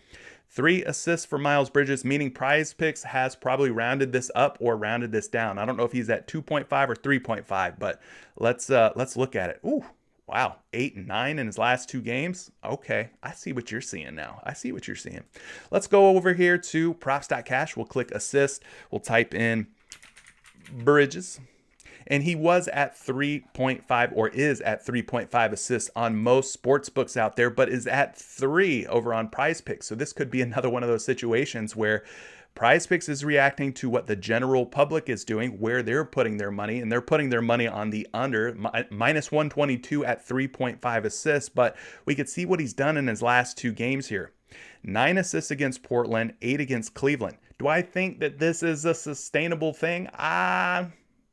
A: 3 assists for Miles Bridges, meaning PrizePicks has probably rounded this up or rounded this down. I don't know if he's at 2.5 or 3.5, but let's look at it. Ooh, wow, 8 and 9 in his last 2 games. Okay, I see what you're seeing now. I see what you're seeing. Let's go over here to props.cash. We'll click assist. We'll type in Bridges. And he was at 3.5 or is at 3.5 assists on most sports books out there, but is at 3 over on PrizePicks. So this could be another one of those situations where PrizePicks is reacting to what the general public is doing, where they're putting their money, and they're putting their money on the under, minus 122 at 3.5 assists. But we could see what he's done in his last 2 games here. 9 assists against Portland, 8 against Cleveland. Do I think that this is a sustainable thing?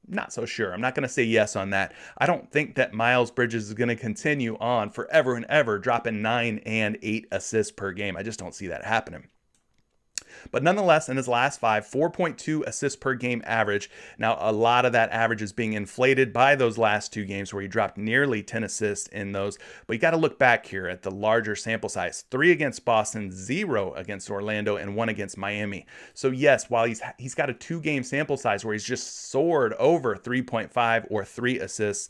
A: Not so sure. I'm not going to say yes on that. I don't think that Miles Bridges is going to continue on forever and ever dropping 9 and 8 assists per game. I just don't see that happening. But nonetheless, in his last 5, 4.2 assists per game average. Now, a lot of that average is being inflated by those last 2 games where he dropped nearly 10 assists in those. But you got to look back here at the larger sample size. 3 against Boston, 0 against Orlando, and 1 against Miami. So yes, while he's got a 2-game sample size where he's just soared over 3.5 or 3 assists,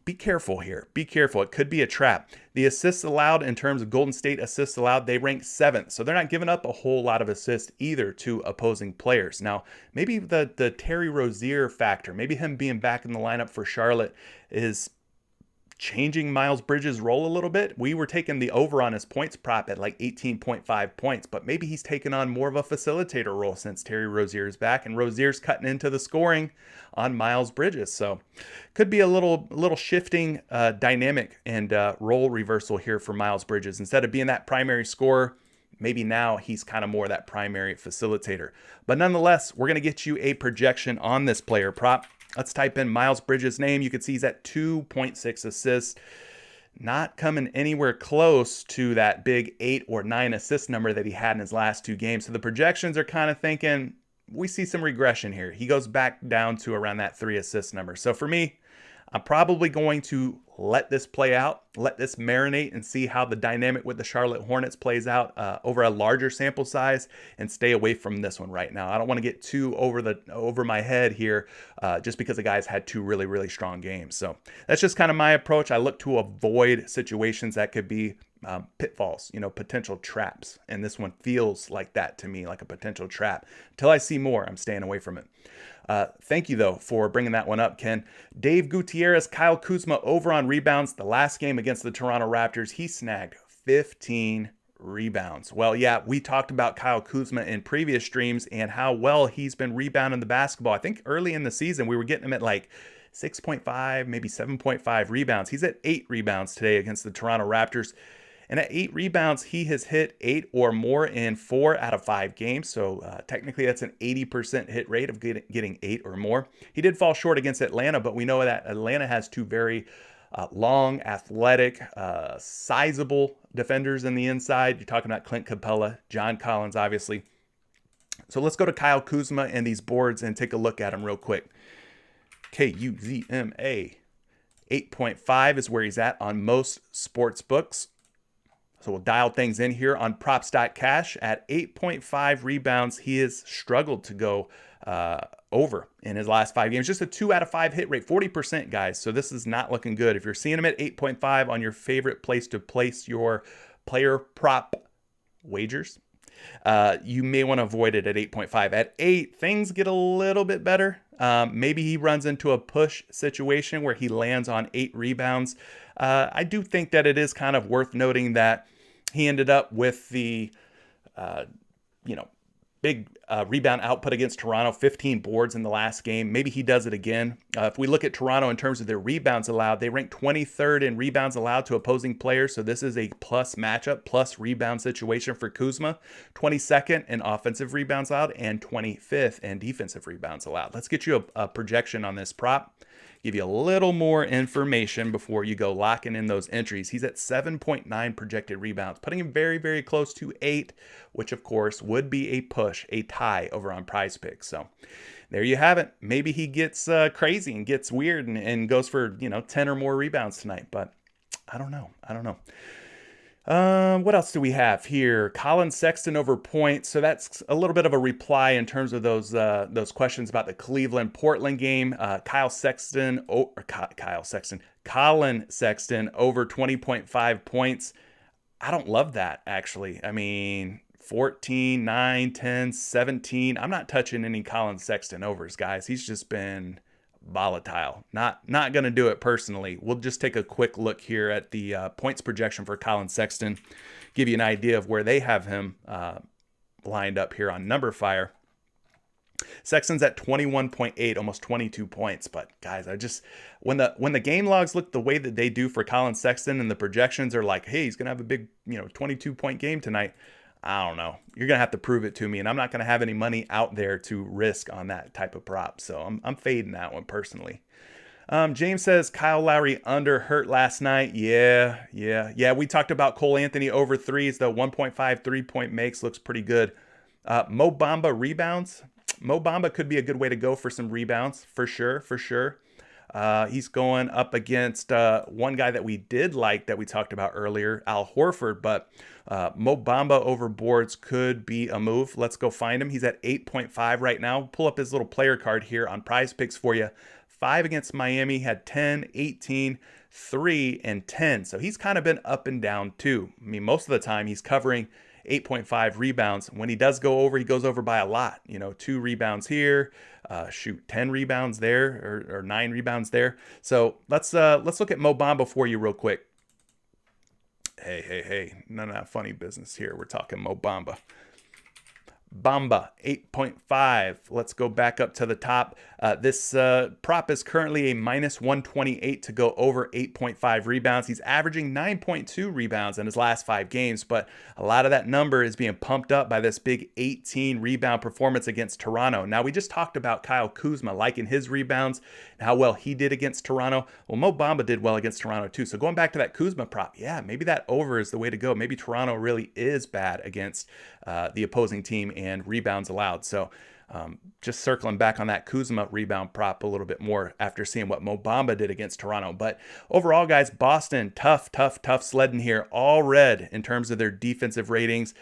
A: be careful here. Be careful. It could be a trap. The assists allowed in terms of Golden State assists allowed, they rank 7th. So they're not giving up a whole lot of assists either to opposing players. Now, maybe the Terry Rozier factor, maybe him being back in the lineup for Charlotte is changing Miles Bridges' role a little bit. We were taking the over on his points prop at like 18.5 points, but maybe he's taken on more of a facilitator role since Terry Rozier is back, and Rozier's cutting into the scoring on Miles Bridges. So could be a little shifting dynamic and role reversal here for Miles Bridges. Instead of being that primary scorer, maybe now he's kind of more that primary facilitator. But nonetheless, we're going to get you a projection on this player prop. Let's type in Miles Bridges' name. You can see he's at 2.6 assists. not coming anywhere close to that big 8 or 9 assist number that he had in his last 2 games. So the projections are kind of thinking we see some regression here. He goes back down to around that 3 assist number. So for me, I'm probably going to let this play out, let this marinate and see how the dynamic with the Charlotte Hornets plays out over a larger sample size, and stay away from this one right now. I don't want to get too over my head here just because the guys had 2 really, really strong games. So that's just kind of my approach. I look to avoid situations that could be pitfalls, potential traps. And this one feels like that to me, like a potential trap. Until I see more, I'm staying away from it. Thank you, though, for bringing that one up, Ken. Dave Gutierrez, Kyle Kuzma over on rebounds. The last game against the Toronto Raptors, he snagged 15 rebounds. Well, yeah, we talked about Kyle Kuzma in previous streams and how well he's been rebounding the basketball. I think early in the season, we were getting him at like 6.5, maybe 7.5 rebounds. He's at 8 rebounds today against the Toronto Raptors. And at 8 rebounds, he has hit 8 or more in 4 out of 5 games. So technically, that's an 80% hit rate of getting 8 or more. He did fall short against Atlanta, but we know that Atlanta has 2 very long, athletic, sizable defenders in the inside. You're talking about Clint Capella, John Collins, obviously. So let's go to Kyle Kuzma and these boards and take a look at them real quick. Kuzma, 8.5 is where he's at on most sports books. So we'll dial things in here on props.cash. At 8.5 rebounds, he has struggled to go over in his last 5 games. Just a 2 out of 5 hit rate, 40%, guys. So this is not looking good. If you're seeing him at 8.5 on your favorite place to place your player prop wagers, you may want to avoid it at 8.5. At 8, things get a little bit better. Maybe he runs into a push situation where he lands on 8 rebounds. I do think that it is kind of worth noting that he ended up with the, big rebound output against Toronto, 15 boards in the last game. Maybe he does it again. If we look at Toronto in terms of their rebounds allowed, they rank 23rd in rebounds allowed to opposing players. So this is a plus matchup, plus rebound situation for Kuzma. 22nd in offensive rebounds allowed and 25th in defensive rebounds allowed. Let's get you a projection on this prop. Give you a little more information before you go locking in those entries. He's at 7.9 projected rebounds, putting him very, very close to 8, which of course would be a push, a tie over on PrizePicks. So there you have it. Maybe he gets crazy and gets weird and goes for 10 or more rebounds tonight, but I don't know. What else do we have here? Colin Sexton over points. So that's a little bit of a reply in terms of those questions about the Cleveland-Portland game. Colin Sexton over 20.5 points. I don't love that, actually. I mean, 14, 9, 10, 17. I'm not touching any Colin Sexton overs, guys. He's just been volatile. Not going to do it personally. We'll just take a quick look here at the points projection for Colin Sexton, give you an idea of where they have him lined up here on Number Fire. Sexton's at 21.8, almost 22 points. But guys, when the game logs look the way that they do for Colin Sexton and the projections are like, hey, he's going to have a big 22-point game tonight, I don't know. You're going to have to prove it to me, and I'm not going to have any money out there to risk on that type of prop. So I'm fading that one personally. James says Kyle Lowry under hurt last night. Yeah. We talked about Cole Anthony over threes, though. 1.5 3-point makes looks pretty good. Mo Bamba rebounds. Mo Bamba could be a good way to go for some rebounds, for sure. He's going up against one guy that we did like that we talked about earlier, Al Horford, but Mo Bamba over boards could be a move. Let's go find him. He's at 8.5 right now. Pull up his little player card here on PrizePicks for you. 5 against Miami, had 10, 18, 3, and 10. So he's kind of been up and down too. I mean, most of the time he's covering 8.5 rebounds. When he does go over, he goes over by a lot. 2 rebounds here, 10 rebounds there, or 9 rebounds there. So let's look at Mo Bamba for you real quick. Hey, none of that funny business here. We're talking Mo Bamba. Bamba, 8.5. Let's go back up to the top. This prop is currently a minus 128 to go over 8.5 rebounds. He's averaging 9.2 rebounds in his last 5 games, but a lot of that number is being pumped up by this big 18 rebound performance against Toronto. Now, we just talked about Kyle Kuzma liking his rebounds and how well he did against Toronto. Well, Mo Bamba did well against Toronto too. So going back to that Kuzma prop, yeah, maybe that over is the way to go. Maybe Toronto really is bad against the opposing team and rebounds allowed. So just circling back on that Kuzma rebound prop a little bit more after seeing what Mo Bamba did against Toronto. But overall, guys, Boston, tough sledding here. All red in terms of their defensive ratings.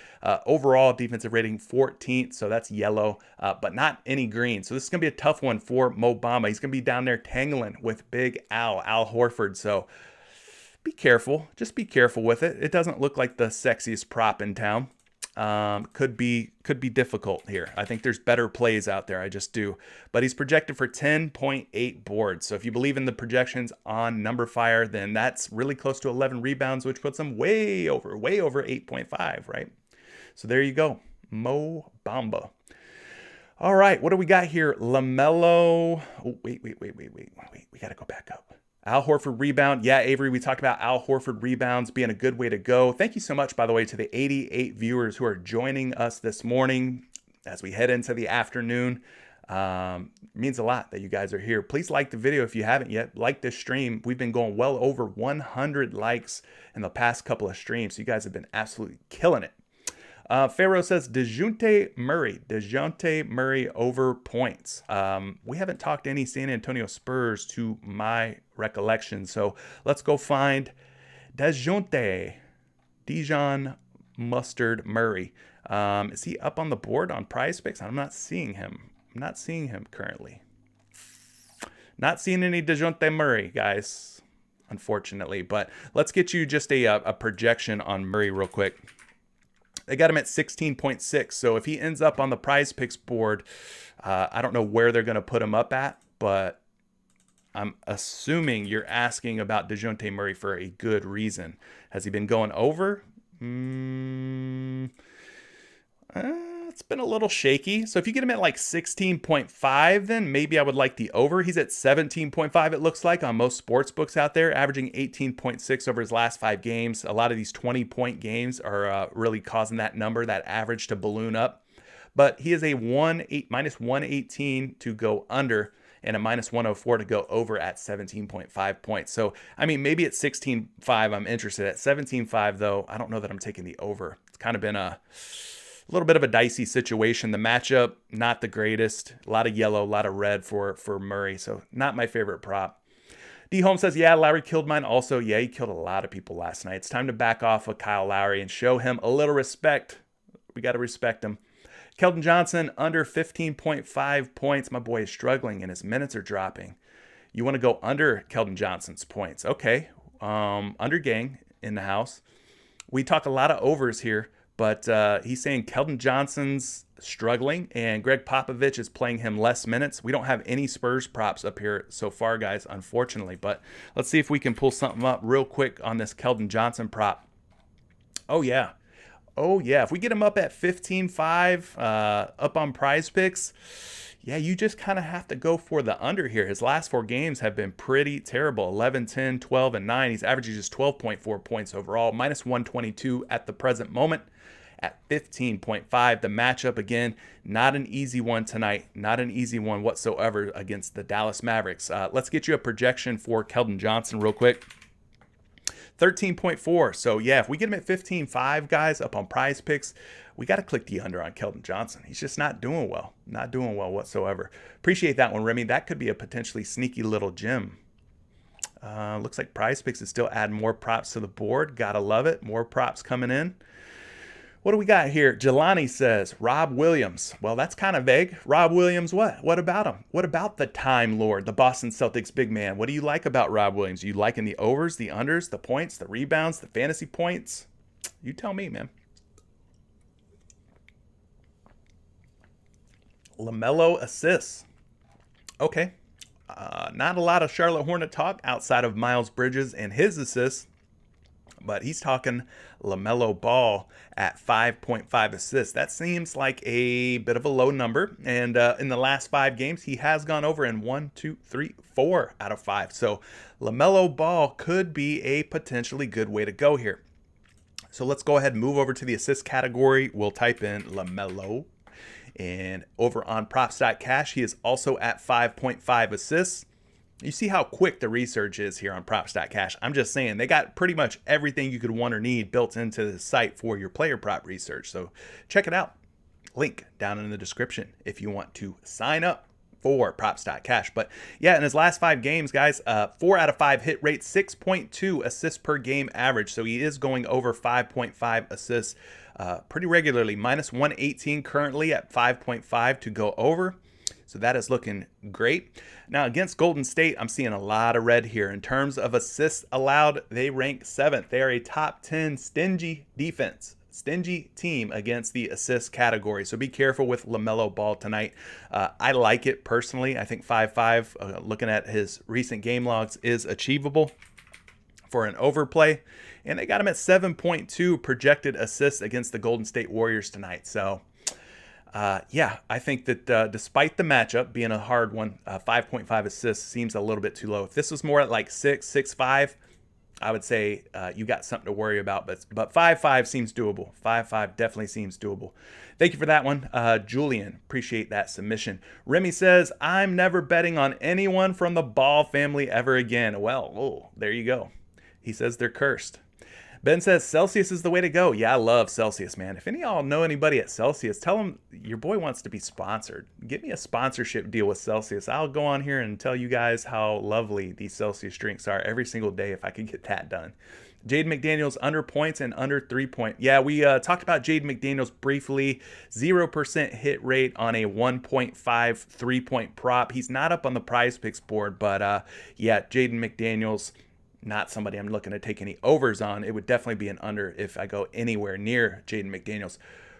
A: Overall defensive rating 14th, so that's yellow, but not any green. So this is going to be a tough one for Mo Bamba. He's going to be down there tangling with Big Al Horford. So be careful. Just be careful with it. It doesn't look like the sexiest prop in town. Could be difficult here. I think there's better plays out there. I just do. But he's projected for 10.8 boards. So if you believe in the projections on Number Fire, then that's really close to 11 rebounds, which puts him way over 8.5, right? So there you go. Mo Bamba. All right, what do we got here? LaMelo. Oh, wait. We got to go back up. Al Horford rebound. Yeah, Avery, we talked about Al Horford rebounds being a good way to go. Thank you so much, by the way, to the 88 viewers who are joining us this morning as we head into the afternoon. It means a lot that you guys are here. Please like the video if you haven't yet. Like this stream. We've been going well over 100 likes in the past couple of streams. So you guys have been absolutely killing it. Pharaoh says DeJounte Murray over points. We haven't talked any San Antonio Spurs to my recollection. So let's go find Dijon Mustard Murray. Is he up on the board on PrizePicks? I'm not seeing him. I'm not seeing him currently. Not seeing any DeJounte Murray, guys, unfortunately. But let's get you just a projection on Murray real quick. They got him at 16.6. So if he ends up on the PrizePicks board, I don't know where they're going to put him up at, but I'm assuming you're asking about DeJounte Murray for a good reason. Has he been going over? It's been a little shaky. So if you get him at like 16.5, then maybe I would like the over. He's at 17.5, it looks like, on most sports books out there, averaging 18.6 over his last 5 games. A lot of these 20-point games are really causing that number, that average, to balloon up. But he is a minus 118 to go under and a minus 104 to go over at 17.5 points. So, I mean, maybe at 16.5 I'm interested. At 17.5, though, I don't know that I'm taking the over. It's kind of been a little bit of a dicey situation. The matchup, not the greatest. A lot of yellow, a lot of red for Murray. So not my favorite prop. D Home says, yeah, Lowry killed mine also. Yeah, he killed a lot of people last night. It's time to back off of Kyle Lowry and show him a little respect. We got to respect him. Keldon Johnson under 15.5 points. My boy is struggling and his minutes are dropping. You want to go under Keldon Johnson's points. Okay. Under gang in the house. We talk a lot of overs here. But he's saying Keldon Johnson's struggling and Greg Popovich is playing him less minutes. We don't have any Spurs props up here so far, guys, unfortunately. But let's see if we can pull something up real quick on this Keldon Johnson prop. Oh, yeah. If we get him up at 15.5 up on PrizePicks, yeah, you just kind of have to go for the under here. His last 4 games have been pretty terrible. 11, 10, 12, and 9. He's averaging just 12.4 points overall. Minus 122 at the present moment at 15.5. The matchup, again, not an easy one tonight. Not an easy one whatsoever against the Dallas Mavericks. Let's get you a projection for Keldon Johnson real quick. 13.4. So, yeah, if we get him at 15.5, guys, up on PrizePicks, we got to click the under on Keldon Johnson. He's just not doing well. Not doing well whatsoever. Appreciate that one, Remy. That could be a potentially sneaky little gem. Looks like PrizePicks is still adding more props to the board. Gotta love it. More props coming in. What do we got here? Jelani says, Rob Williams. Well, that's kind of vague. Rob Williams, what? What about him? What about the Time Lord, the Boston Celtics big man? What do you like about Rob Williams? You liking the overs, the unders, the points, the rebounds, the fantasy points? You tell me, man. LaMelo assists. Okay. Not a lot of Charlotte Hornet talk outside of Miles Bridges and his assists. But he's talking LaMelo Ball at 5.5 assists. That seems like a bit of a low number. And in the last 5 games, he has gone over in 4 out of 5. So LaMelo Ball could be a potentially good way to go here. So let's go ahead and move over to the assist category. We'll type in LaMelo. And over on props.cash, he is also at 5.5 assists. You see how quick the research is here on props.cash. I'm just saying they got pretty much everything you could want or need built into the site for your player prop research. So check it out. Link down in the description if you want to sign up for props.cash. But yeah, in his last 5 games, guys, 4 out of 5 hit rate, 6.2 assists per game average. So he is going over 5.5 assists pretty regularly. Minus 118 currently at 5.5 to go over. So that is looking great. Now against Golden State, I'm seeing a lot of red here. In terms of assists allowed, they rank 7th. They are a top 10 stingy defense. Stingy team against the assist category. So be careful with LaMelo Ball tonight. I like it personally. I think 5.5, looking at his recent game logs, is achievable for an overplay. And they got him at 7.2 projected assists against the Golden State Warriors tonight. So yeah, I think that despite the matchup being a hard one, 5.5 assists seems a little bit too low. If this was more at like 6.5, I would say you got something to worry about. But 5.5 seems doable. 5.5 definitely seems doable. Thank you for that one, Julian. Appreciate that submission. Remy says, I'm never betting on anyone from the Ball family ever again. Well, there you go. He says they're cursed. Ben says Celsius is the way to go. Yeah, I love Celsius, man. If any of y'all know anybody at Celsius, tell them your boy wants to be sponsored. Get me a sponsorship deal with Celsius. I'll go on here and tell you guys how lovely these Celsius drinks are every single day if I could get that done. Jaden McDaniels under points and under 3-point. Yeah, we talked about Jaden McDaniels briefly. 0% hit rate on a 1.5 3-point prop. He's not up on the PrizePicks board, but yeah, Jaden McDaniels, not somebody I'm looking to take any overs on. It would definitely be an under if I go anywhere near Jaden McDaniels.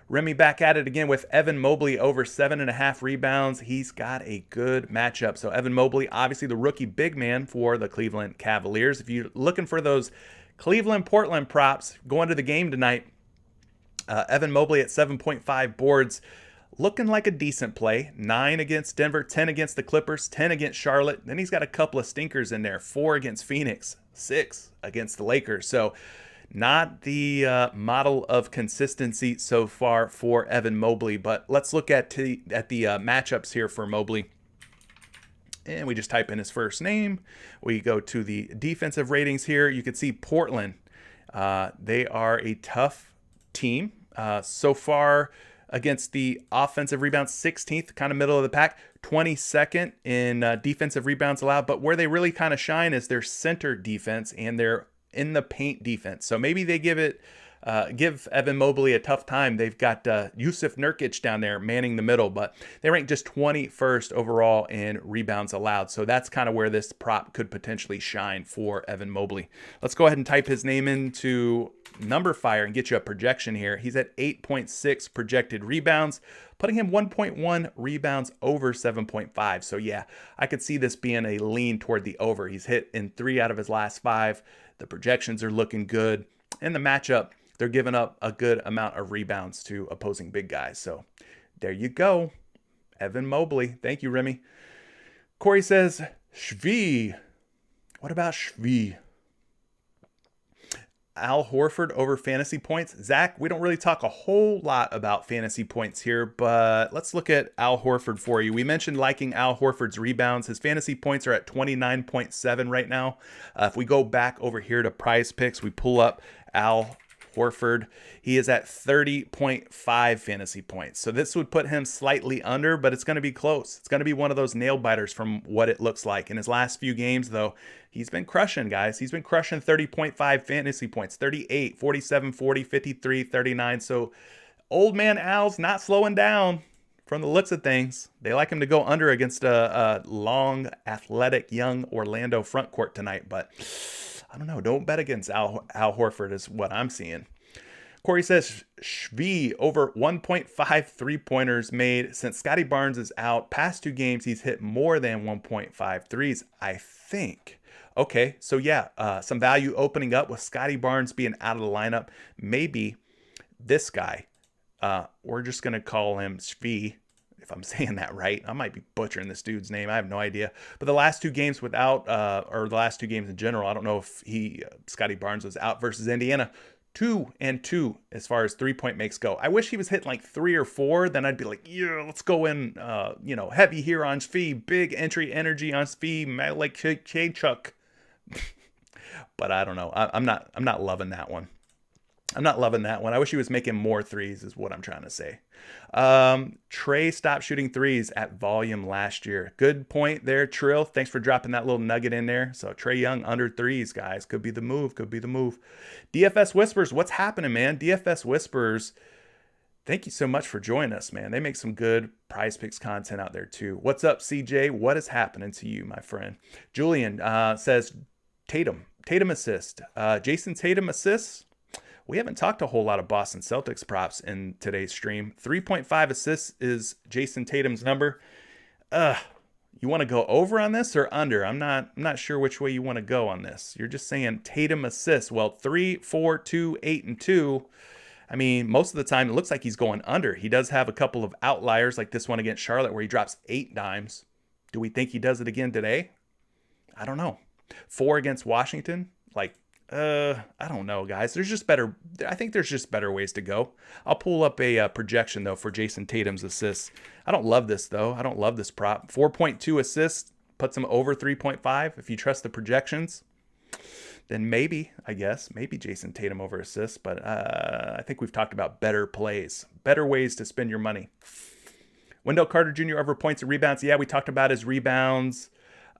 A: Remy back at it again with Evan Mobley over 7.5 rebounds. He's got a good matchup. So Evan Mobley, obviously the rookie big man for the Cleveland Cavaliers. If you're looking for those Cleveland-Portland props going to the game tonight, Evan Mobley at 7.5 boards. Looking like a decent play. 9 against Denver, 10 against the Clippers, 10 against Charlotte. Then he's got a couple of stinkers in there. 4 against Phoenix, 6 against the Lakers. So not the model of consistency so far for Evan Mobley. But let's look at the matchups here for Mobley. And we just type in his first name. We go to the defensive ratings here. You can see Portland. They are a tough team. So far, against the offensive rebounds, 16th, kind of middle of the pack, 22nd in defensive rebounds allowed. But where they really kind of shine is their center defense and their in the paint defense. So maybe they give Evan Mobley a tough time. They've got Yusuf Nurkic down there manning the middle, but they rank just 21st overall in rebounds allowed. So that's kind of where this prop could potentially shine for Evan Mobley. Let's go ahead and type his name into Numberfire and get you a projection here. He's at 8.6 projected rebounds, putting him 1.1 rebounds over 7.5. So yeah, I could see this being a lean toward the over. He's hit in 3 out of his last 5. The projections are looking good. In the matchup, they're giving up a good amount of rebounds to opposing big guys. So there you go. Evan Mobley. Thank you, Remy. Corey says, Shvi. What about Shvi? Al Horford over fantasy points. Zach, we don't really talk a whole lot about fantasy points here, but let's look at Al Horford for you. We mentioned liking Al Horford's rebounds. His fantasy points are at 29.7 right now. If we go back over here to PrizePicks, we pull up Al Horford. He is at 30.5 fantasy points. So this would put him slightly under, but it's going to be close. It's going to be one of those nail biters from what it looks like. In his last few games, though, he's been crushing, guys. He's been crushing 30.5 fantasy points, 38, 47, 40, 53, 39. So old man Al's not slowing down from the looks of things. They like him to go under against a long, athletic, young Orlando front court tonight, but I don't know. Don't bet against Al Horford is what I'm seeing. Corey says Shvi over 1.5 3-pointers made since Scotty Barnes is out. Past 2 games, he's hit more than 1.5 threes, I think. Okay, so yeah, some value opening up with Scotty Barnes being out of the lineup. Maybe this guy, we're just going to call him Svi, if I'm saying that right. I might be butchering this dude's name. I have no idea. But the last two games without, or the last two games in general, I don't know if Scotty Barnes was out versus Indiana. 2-2 as far as 3-point makes go. I wish he was hitting like 3 or 4. Then I'd be like, yeah, let's go in, heavy here on Svi. Big entry energy on Svi, like Chuck. But I don't know. I'm not loving that one. I'm not loving that one. I wish he was making more threes is what I'm trying to say. Trae stopped shooting threes at volume last year. Good point there, Trill. Thanks for dropping that little nugget in there. So Trae Young under threes, guys. Could be the move. Could be the move. DFS Whispers, what's happening, man? DFS Whispers, thank you so much for joining us, man. They make some good PrizePicks content out there too. What's up, CJ? What is happening to you, my friend? Julian says Tatum assist. Jason Tatum assists. We haven't talked a whole lot of Boston Celtics props in today's stream. 3.5 assists is Jason Tatum's number. You want to go over on this or under? I'm not sure which way you want to go on this. You're just saying Tatum assists. Well, 3, 4, 2, 8, and 2. I mean, most of the time it looks like he's going under. He does have a couple of outliers like this one against Charlotte where he drops 8 dimes. Do we think he does it again today? I don't know. 4 against Washington? I don't know, guys. I think there's just better ways to go. I'll pull up a projection, though, for Jason Tatum's assists. I don't love this, though. I don't love this prop. 4.2 assists puts him over 3.5. If you trust the projections, then maybe Jason Tatum over assists. But I think we've talked about better plays, better ways to spend your money. Wendell Carter Jr. over points and rebounds. Yeah, we talked about his rebounds,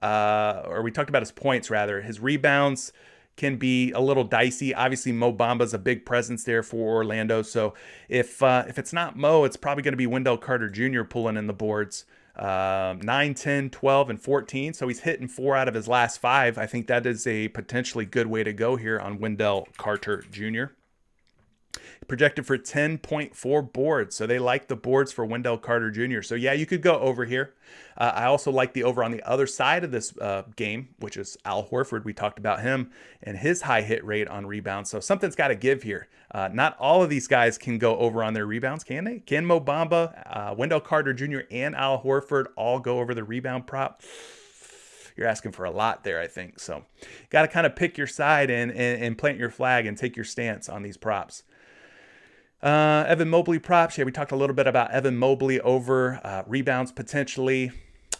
A: or we talked about his points, rather. His rebounds can be a little dicey. Obviously, Mo Bamba's a big presence there for Orlando. So if it's not Mo, it's probably going to be Wendell Carter Jr. pulling in the boards. 9, 10, 12, and 14. So he's hitting 4 out of his last 5. I think that is a potentially good way to go here on Wendell Carter Jr. Projected for 10.4 boards. So they like the boards for Wendell Carter Jr. So yeah, you could go over here. I also like the over on the other side of this game, which is Al Horford. We talked about him and his high hit rate on rebounds. So something's got to give here. Not all of these guys can go over on their rebounds, can they? Can Mo Bamba, Wendell Carter Jr., and Al Horford all go over the rebound prop? You're asking for a lot there, I think. So got to kind of pick your side and plant your flag and take your stance on these props. Evan Mobley props. Yeah, we talked a little bit about Evan Mobley over rebounds potentially.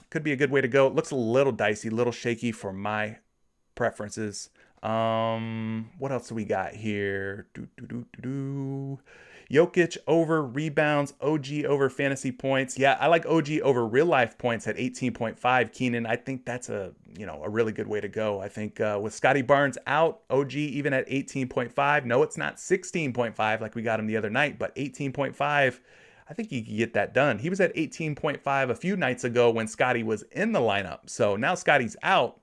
A: Could be a good way to go. It looks a little dicey, a little shaky for my preferences. What else do we got here? Jokic over rebounds, OG over fantasy points. Yeah, I like OG over real life points at 18.5. Keenan, I think that's a really good way to go. I think with Scotty Barnes out, OG even at 18.5. No, it's not 16.5 like we got him the other night, but 18.5. I think you can get that done. He was at 18.5 a few nights ago when Scotty was in the lineup. So now Scotty's out.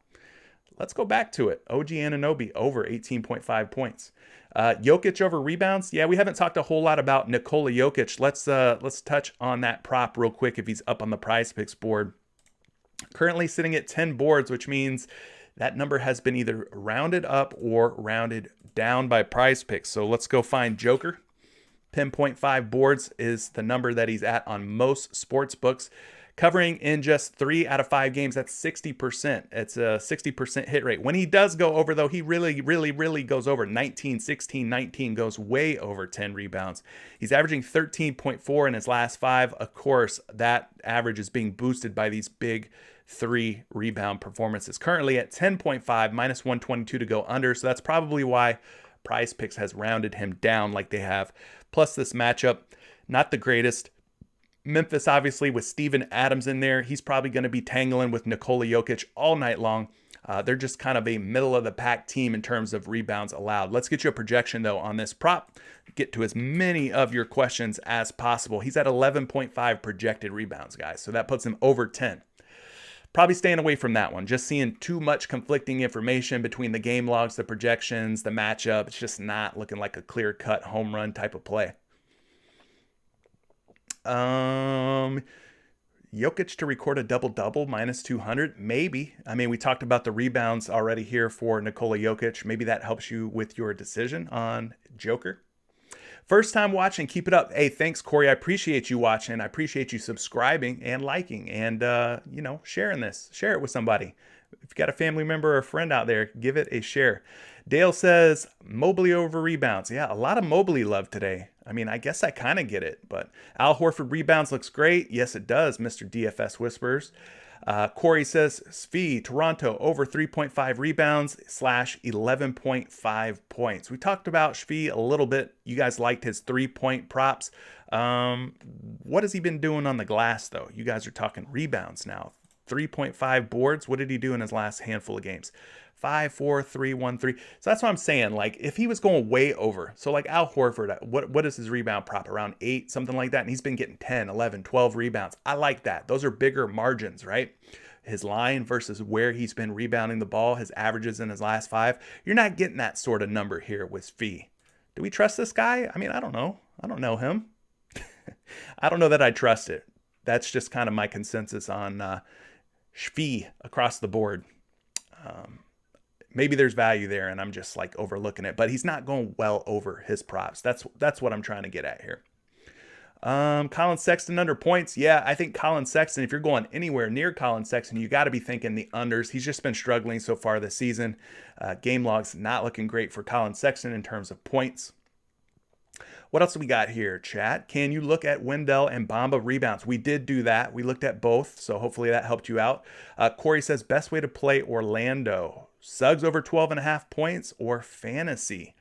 A: Let's go back to it. OG Anunoby over 18.5 points. Jokic over rebounds. Yeah, we haven't talked a whole lot about Nikola Jokic. Let's touch on that prop real quick if he's up on the PrizePicks board. Currently sitting at 10 boards, which means that number has been either rounded up or rounded down by PrizePicks. So let's go find Joker. 10.5 boards is the number that he's at on most sports books. Covering in just 3 out of 5 games, that's 60%. It's a 60% hit rate. When he does go over, though, he really goes over. 19, 16, 19 goes way over 10 rebounds. He's averaging 13.4 in his last 5. Of course, that average is being boosted by these big 3 rebound performances. Currently at 10.5, minus 122 to go under. So that's probably why PrizePicks has rounded him down like they have. Plus this matchup, not the greatest. Memphis, obviously, with Steven Adams in there, he's probably going to be tangling with Nikola Jokic all night long. They're just kind of a middle-of-the-pack team in terms of rebounds allowed. Let's get you a projection, though, on this prop. Get to as many of your questions as possible. He's at 11.5 projected rebounds, guys, so that puts him over 10. Probably staying away from that one. Just seeing too much conflicting information between the game logs, the projections, the matchup. It's just not looking like a clear-cut home run type of play. Jokic to record a double-double, minus 200? Maybe. I mean, we talked about the rebounds already here for Nikola Jokic. Maybe that helps you with your decision on Joker. First time watching, keep it up. Hey, thanks, Corey. I appreciate you watching. I appreciate you subscribing and liking and, sharing this. Share it with somebody. If you've got a family member or a friend out there, give it a share. Dale says, Mobley over rebounds. Yeah, a lot of Mobley love today. I mean, I guess I kind of get it, but Al Horford rebounds looks great. Yes, it does, Mr. DFS Whispers. Corey says, Svi, Toronto over 3.5 rebounds / 11.5 points. We talked about Svi a little bit. You guys liked his 3-point props. What has he been doing on the glass, though? You guys are talking rebounds now. 3.5 boards. What did he do in his last handful of games? 5, 4, 3, 1, 3. So that's what I'm saying. Like, if he was going way over, so like Al Horford, what is his rebound prop? Around 8, something like that. And he's been getting 10, 11, 12 rebounds. I like that. Those are bigger margins, right? His line versus where he's been rebounding the ball, his averages in his last 5. You're not getting that sort of number here with Fee. Do we trust this guy? I mean, I don't know. I don't know him. I don't know that I trust it. That's just kind of my consensus on Fee across the board. Maybe there's value there and I'm just like overlooking it, but he's not going well over his props. That's what I'm trying to get at here. Colin Sexton under points. Yeah, I think Colin Sexton, if you're going anywhere near Colin Sexton, you got to be thinking the unders. He's just been struggling so far this season. Game logs not looking great for Colin Sexton in terms of points. What else do we got here, chat? Can you look at Wendell and Bamba rebounds? We did do that. We looked at both, so hopefully that helped you out. Corey says, best way to play Orlando. Suggs over 12.5 points or fantasy?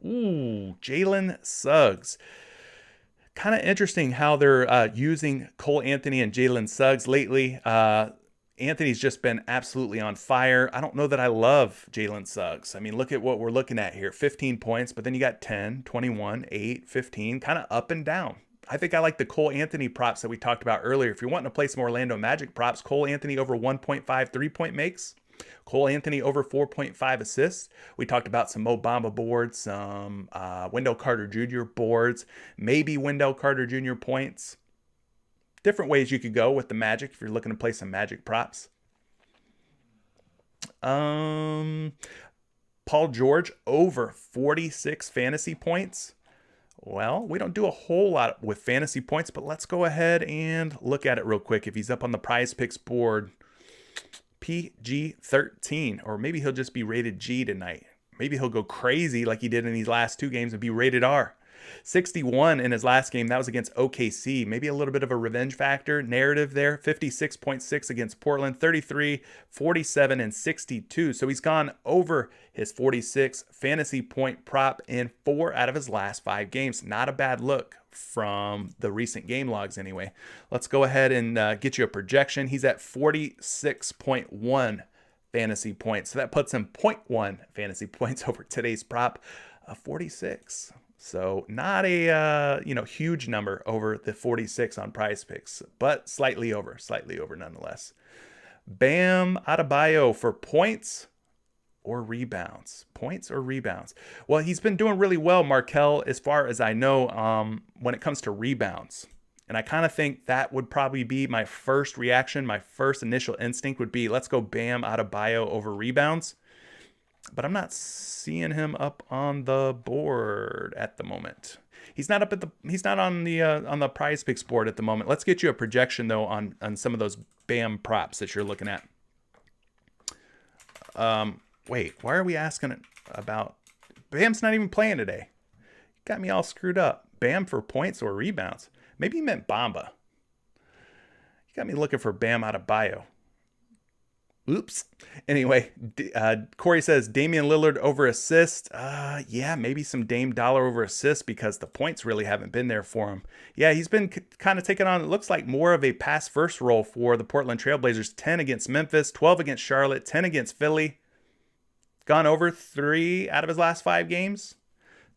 A: Ooh, Jalen Suggs. Kind of interesting how they're using Cole Anthony and Jalen Suggs lately. Anthony's just been absolutely on fire. I don't know that I love Jalen Suggs. I mean, look at what we're looking at here. 15 points, but then you got 10, 21, 8, 15, kind of up and down. I think I like the Cole Anthony props that we talked about earlier. If you're wanting to play some Orlando Magic props, Cole Anthony over 1.5 3-point makes. Cole Anthony over 4.5 assists. We talked about some Mo Bamba boards, some Wendell Carter Jr. boards, maybe Wendell Carter Jr. points. Different ways you could go with the Magic if you're looking to play some Magic props. Paul George over 46 fantasy points. Well, we don't do a whole lot with fantasy points, but let's go ahead and look at it real quick. If he's up on the PrizePicks board, PG-13, or maybe he'll just be rated G tonight. Maybe he'll go crazy like he did in these last 2 games and be rated R. 61 in his last game. That was against OKC. Maybe a little bit of a revenge factor narrative there. 56.6 against Portland. 33, 47, and 62. So he's gone over his 46 fantasy point prop in 4 out of his last 5 games. Not a bad look from the recent game logs anyway. Let's go ahead and get you a projection. He's at 46.1 fantasy points. So that puts him 0.1 fantasy points over today's prop of 46. So not a huge number over the 46 on PrizePicks, but slightly over nonetheless. Bam Adebayo for points or rebounds. Points or rebounds. Well, he's been doing really well, Markel, as far as I know, when it comes to rebounds. And I kind of think that would probably be my first reaction. My first initial instinct would be, let's go Bam Adebayo over rebounds. But I'm not seeing him up on the board at the moment. He's not on the PrizePicks board at the moment. Let's get you a projection though on some of those Bam props that you're looking at. Wait, why are we asking about Bam's not even playing today? Got me all screwed up. Bam for points or rebounds? Maybe he meant Bamba. You got me looking for Bam Adebayo. Oops. Anyway, Corey says Damian Lillard over assist. Yeah, maybe some Dame Dollar over assist because the points really haven't been there for him. Yeah, he's been kind of taking on, it looks like more of a pass first role for the Portland Trailblazers. 10 against Memphis, 12 against Charlotte, 10 against Philly. Gone over 3 out of his last 5 games.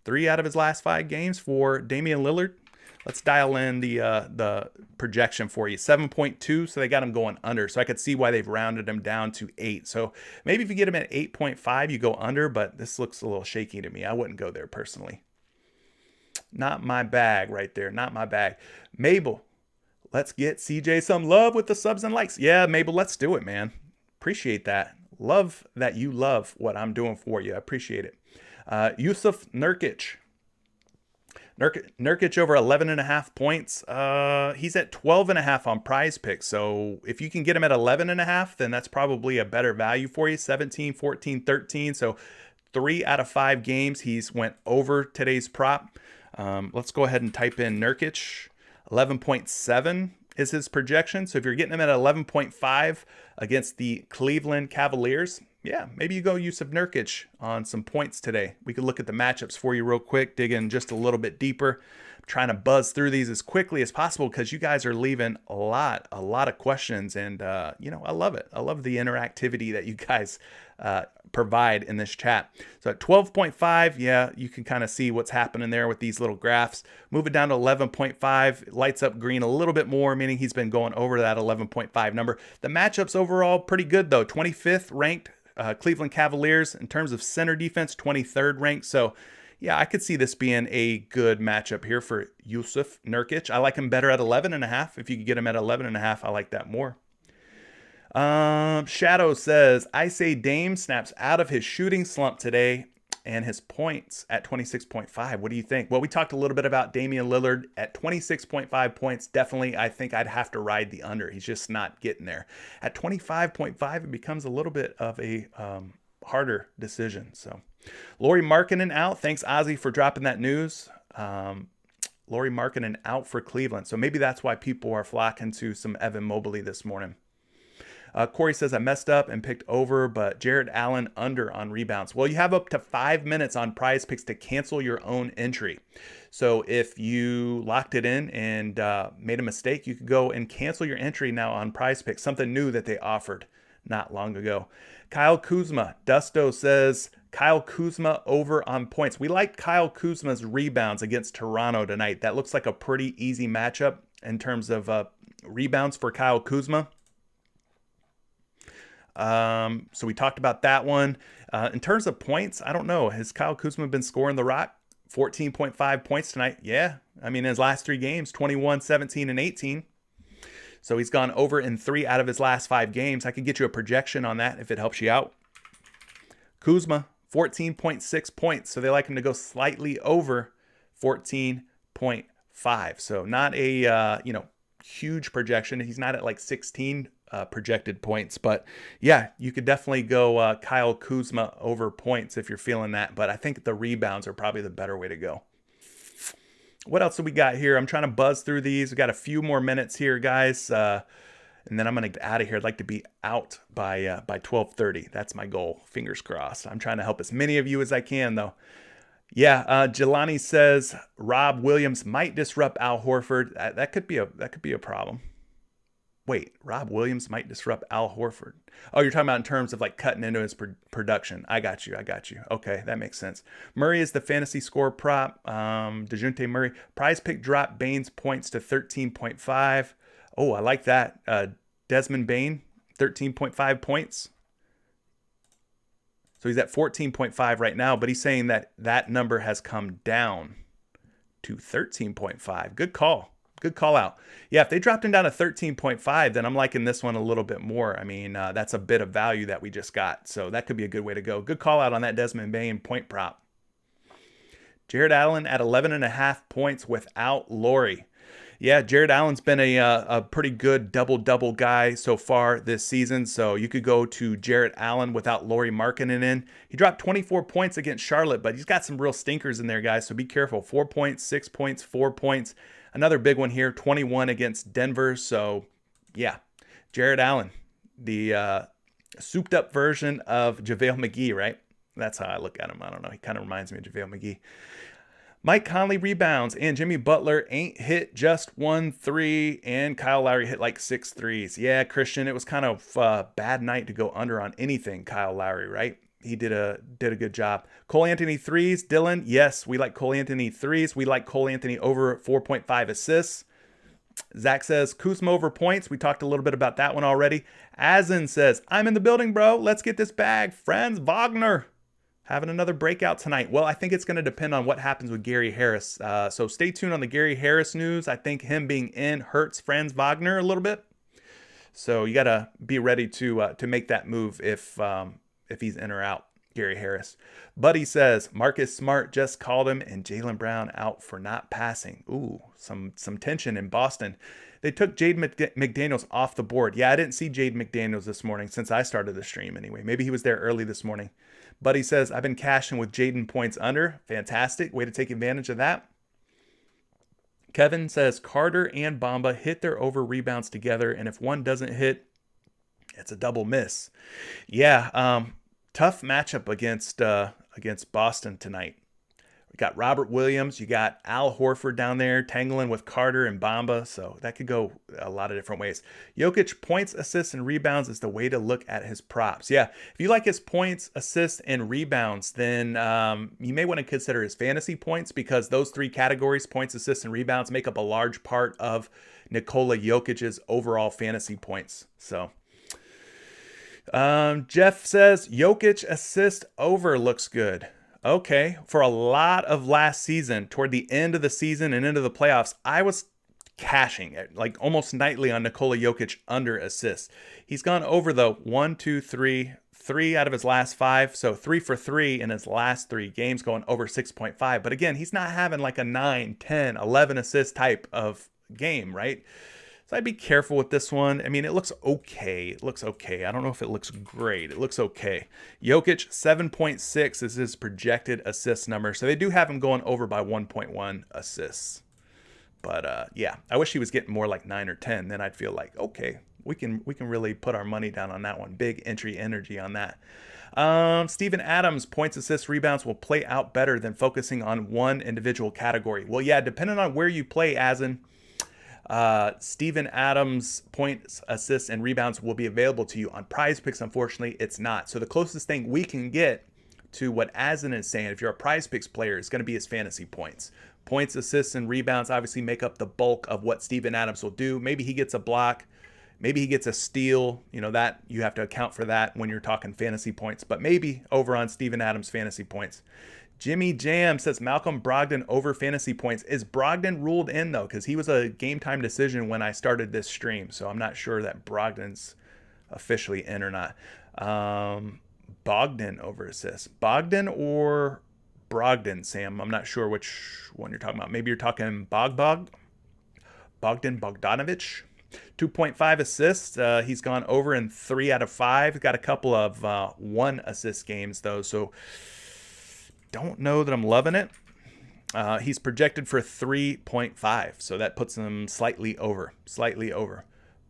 A: 3 out of his last 5 games for Damian Lillard. Let's dial in the projection for you. 7.2, so they got him going under. So I could see why they've rounded him down to 8. So maybe if you get him at 8.5, you go under, but this looks a little shaky to me. I wouldn't go there personally. Not my bag right there. Not my bag. Mabel, Let's get CJ some love with the subs and likes. Yeah, Mabel, let's do it, man. Appreciate that. Love that you love what I'm doing for you. I appreciate it. Yusuf Nurkic. Nurkic over 11.5 points. He's at 12.5 on PrizePicks. So if you can get him at 11.5, then that's probably a better value for you. 17, 14, 13. So 3 out of 5 games he's went over today's prop. Let's go ahead and type in Nurkic. 11.7 is his projection. So if you're getting him at 11.5 against the Cleveland Cavaliers, yeah, maybe you go Yusuf Nurkic on some points today. We could look at the matchups for you real quick, dig in just a little bit deeper. I'm trying to buzz through these as quickly as possible because you guys are leaving a lot of questions, and I love it. I love the interactivity that you guys provide in this chat. So at 12.5, yeah, you can kind of see what's happening there with these little graphs. Move it down to 11.5, lights up green a little bit more, meaning he's been going over that 11.5 number. The matchups overall pretty good though. 25th ranked Cleveland Cavaliers in terms of center defense, 23rd ranked. So yeah, I could see this being a good matchup here for Yusuf Nurkic. I like him better at 11.5. If you could get him at 11.5, I like that more. Shadow says, I say Dame snaps out of his shooting slump today and his points at 26.5. What do you think? Well, we talked a little bit about Damian Lillard at 26.5 points. Definitely, I think I'd have to ride the under. He's just not getting there. At 25.5, it becomes a little bit of a harder decision. So, Lauri Markkanen out. Thanks, Ozzy, for dropping that news. Lauri Markkanen out for Cleveland. So maybe that's why people are flocking to some Evan Mobley this morning. Corey says, I messed up and picked over, but Jared Allen under on rebounds. Well, you have up to 5 minutes on PrizePicks to cancel your own entry. So if you locked it in and made a mistake, you could go and cancel your entry now on PrizePicks, something new that they offered not long ago. Kyle Kuzma. Dusto says, Kyle Kuzma over on points. We like Kyle Kuzma's rebounds against Toronto tonight. That looks like a pretty easy matchup in terms of rebounds for Kyle Kuzma. So we talked about that one. In terms of points, I don't know. Has Kyle Kuzma been scoring the rock? 14.5 points tonight. Yeah. I mean, his last 3 games, 21, 17, and 18. So he's gone over in 3 out of his last 5 games. I could get you a projection on that if it helps you out. Kuzma, 14.6 points. So they like him to go slightly over 14.5. So not a, huge projection. He's not at like 16 projected points, but yeah, you could definitely go Kyle Kuzma over points if you're feeling that, but I think the rebounds are probably the better way to go. What else do we got here? I'm trying to buzz through these. We got a few more minutes here, guys, and then I'm going to get out of here. I'd like to be out by 12:30. That's my goal. Fingers crossed. I'm trying to help as many of you as I can, though. Yeah, Jelani says Rob Williams might disrupt Al Horford. That could be a problem. Wait, Rob Williams might disrupt Al Horford. Oh, you're talking about in terms of like cutting into his production. I got you. Okay, that makes sense. Murray is the fantasy score prop. DeJounte Murray. PrizePick dropped Bane's points to 13.5. Oh, I like that. Desmond Bane, 13.5 points. So he's at 14.5 right now, but he's saying that number has come down to 13.5. Good call. Good call out. Yeah, if they dropped him down to 13.5, then I'm liking this one a little bit more. I mean, that's a bit of value that we just got. So that could be a good way to go. Good call out on that Desmond Bane point prop. Jared Allen at 11.5 points without Lauri. Yeah, Jared Allen's been a pretty good double-double guy so far this season. So you could go to Jared Allen without Lauri Markkanen in. He dropped 24 points against Charlotte, but he's got some real stinkers in there, guys. So be careful. 4 points, 6 points, 4 points. Another big one here, 21 against Denver. So, yeah, Jared Allen, the souped-up version of JaVale McGee, right? That's how I look at him. I don't know. He kind of reminds me of JaVale McGee. Mike Conley rebounds, and Jimmy Butler ain't hit just 1 3, and Kyle Lowry hit like 6 threes. Yeah, Christian, it was kind of a bad night to go under on anything, Kyle Lowry, right? He did a good job. Cole Anthony threes, Dylan. Yes, we like Cole Anthony threes. We like Cole Anthony over 4.5 assists. Zach says Kuzma over points. We talked a little bit about that one already. Azen says, I'm in the building, bro. Let's get this bag. Franz Wagner. having another breakout tonight. Well, I think it's going to depend on what happens with Gary Harris. So stay tuned on the Gary Harris news. I think him being in hurts Franz Wagner a little bit. So you got to be ready to make that move if he's in or out, Gary Harris. Buddy says Marcus Smart just called him and Jaylen Brown out for not passing. Ooh, some tension in Boston. They took Jade McDaniels off the board. Yeah, I didn't see Jade McDaniels this morning since I started the stream anyway. Maybe he was there early this morning. Buddy says, I've been cashing with Jaden points under. Fantastic. Way to take advantage of that. Kevin says Carter and Bamba hit their over rebounds together, and if one doesn't hit, it's a double miss. Yeah, tough matchup against Boston tonight. We got Robert Williams, you got Al Horford down there tangling with Carter and Bamba, so that could go a lot of different ways. Jokic points, assists, and rebounds is the way to look at his props. Yeah, if you like his points, assists, and rebounds, then you may want to consider his fantasy points because those three categories, points, assists, and rebounds, make up a large part of Nikola Jokic's overall fantasy points. So Jeff says Jokic assist over looks good. Okay, for a lot of last season, toward the end of the season and into the playoffs, I was cashing it like almost nightly on Nikola Jokic under assists. He's gone over though 3 out of his last 5. So 3 for 3 in his last 3 games going over 6.5. But again, he's not having like a 9, 10, 11 assist type of game, right? So I'd be careful with this one. I mean, it looks okay. It looks okay. I don't know if it looks great. It looks okay. Jokic, 7.6 is his projected assist number. So they do have him going over by 1.1 assists. But yeah, I wish he was getting more like 9 or 10. Then I'd feel like, okay, we can really put our money down on that one. Big entry energy on that. Steven Adams, points, assists, rebounds will play out better than focusing on one individual category. Well, yeah, depending on where you play, Asin. Steven Adams' points, assists, and rebounds will be available to you on PrizePicks. Unfortunately, it's not. So the closest thing we can get to what Asin is saying, if you're a PrizePicks player, is going to be his fantasy points. Points, assists, and rebounds obviously make up the bulk of what Steven Adams will do. Maybe he gets a block. Maybe he gets a steal. You know, that you have to account for that when you're talking fantasy points. But maybe over on Steven Adams' fantasy points. Jimmy Jam says Malcolm Brogdon over fantasy points. Is Brogdon ruled in, though? Because he was a game time decision when I started this stream. So I'm not sure that Brogdon's officially in or not. Bogdan over assists. Bogdan or Brogdon, Sam? I'm not sure which one you're talking about. Maybe you're talking Bogdan Bogdanovic. 2.5 assists. He's gone over in 3 out of 5. Got a couple of 1 assist games, though. So don't know that I'm loving it. He's projected for 3.5, so that puts him slightly over.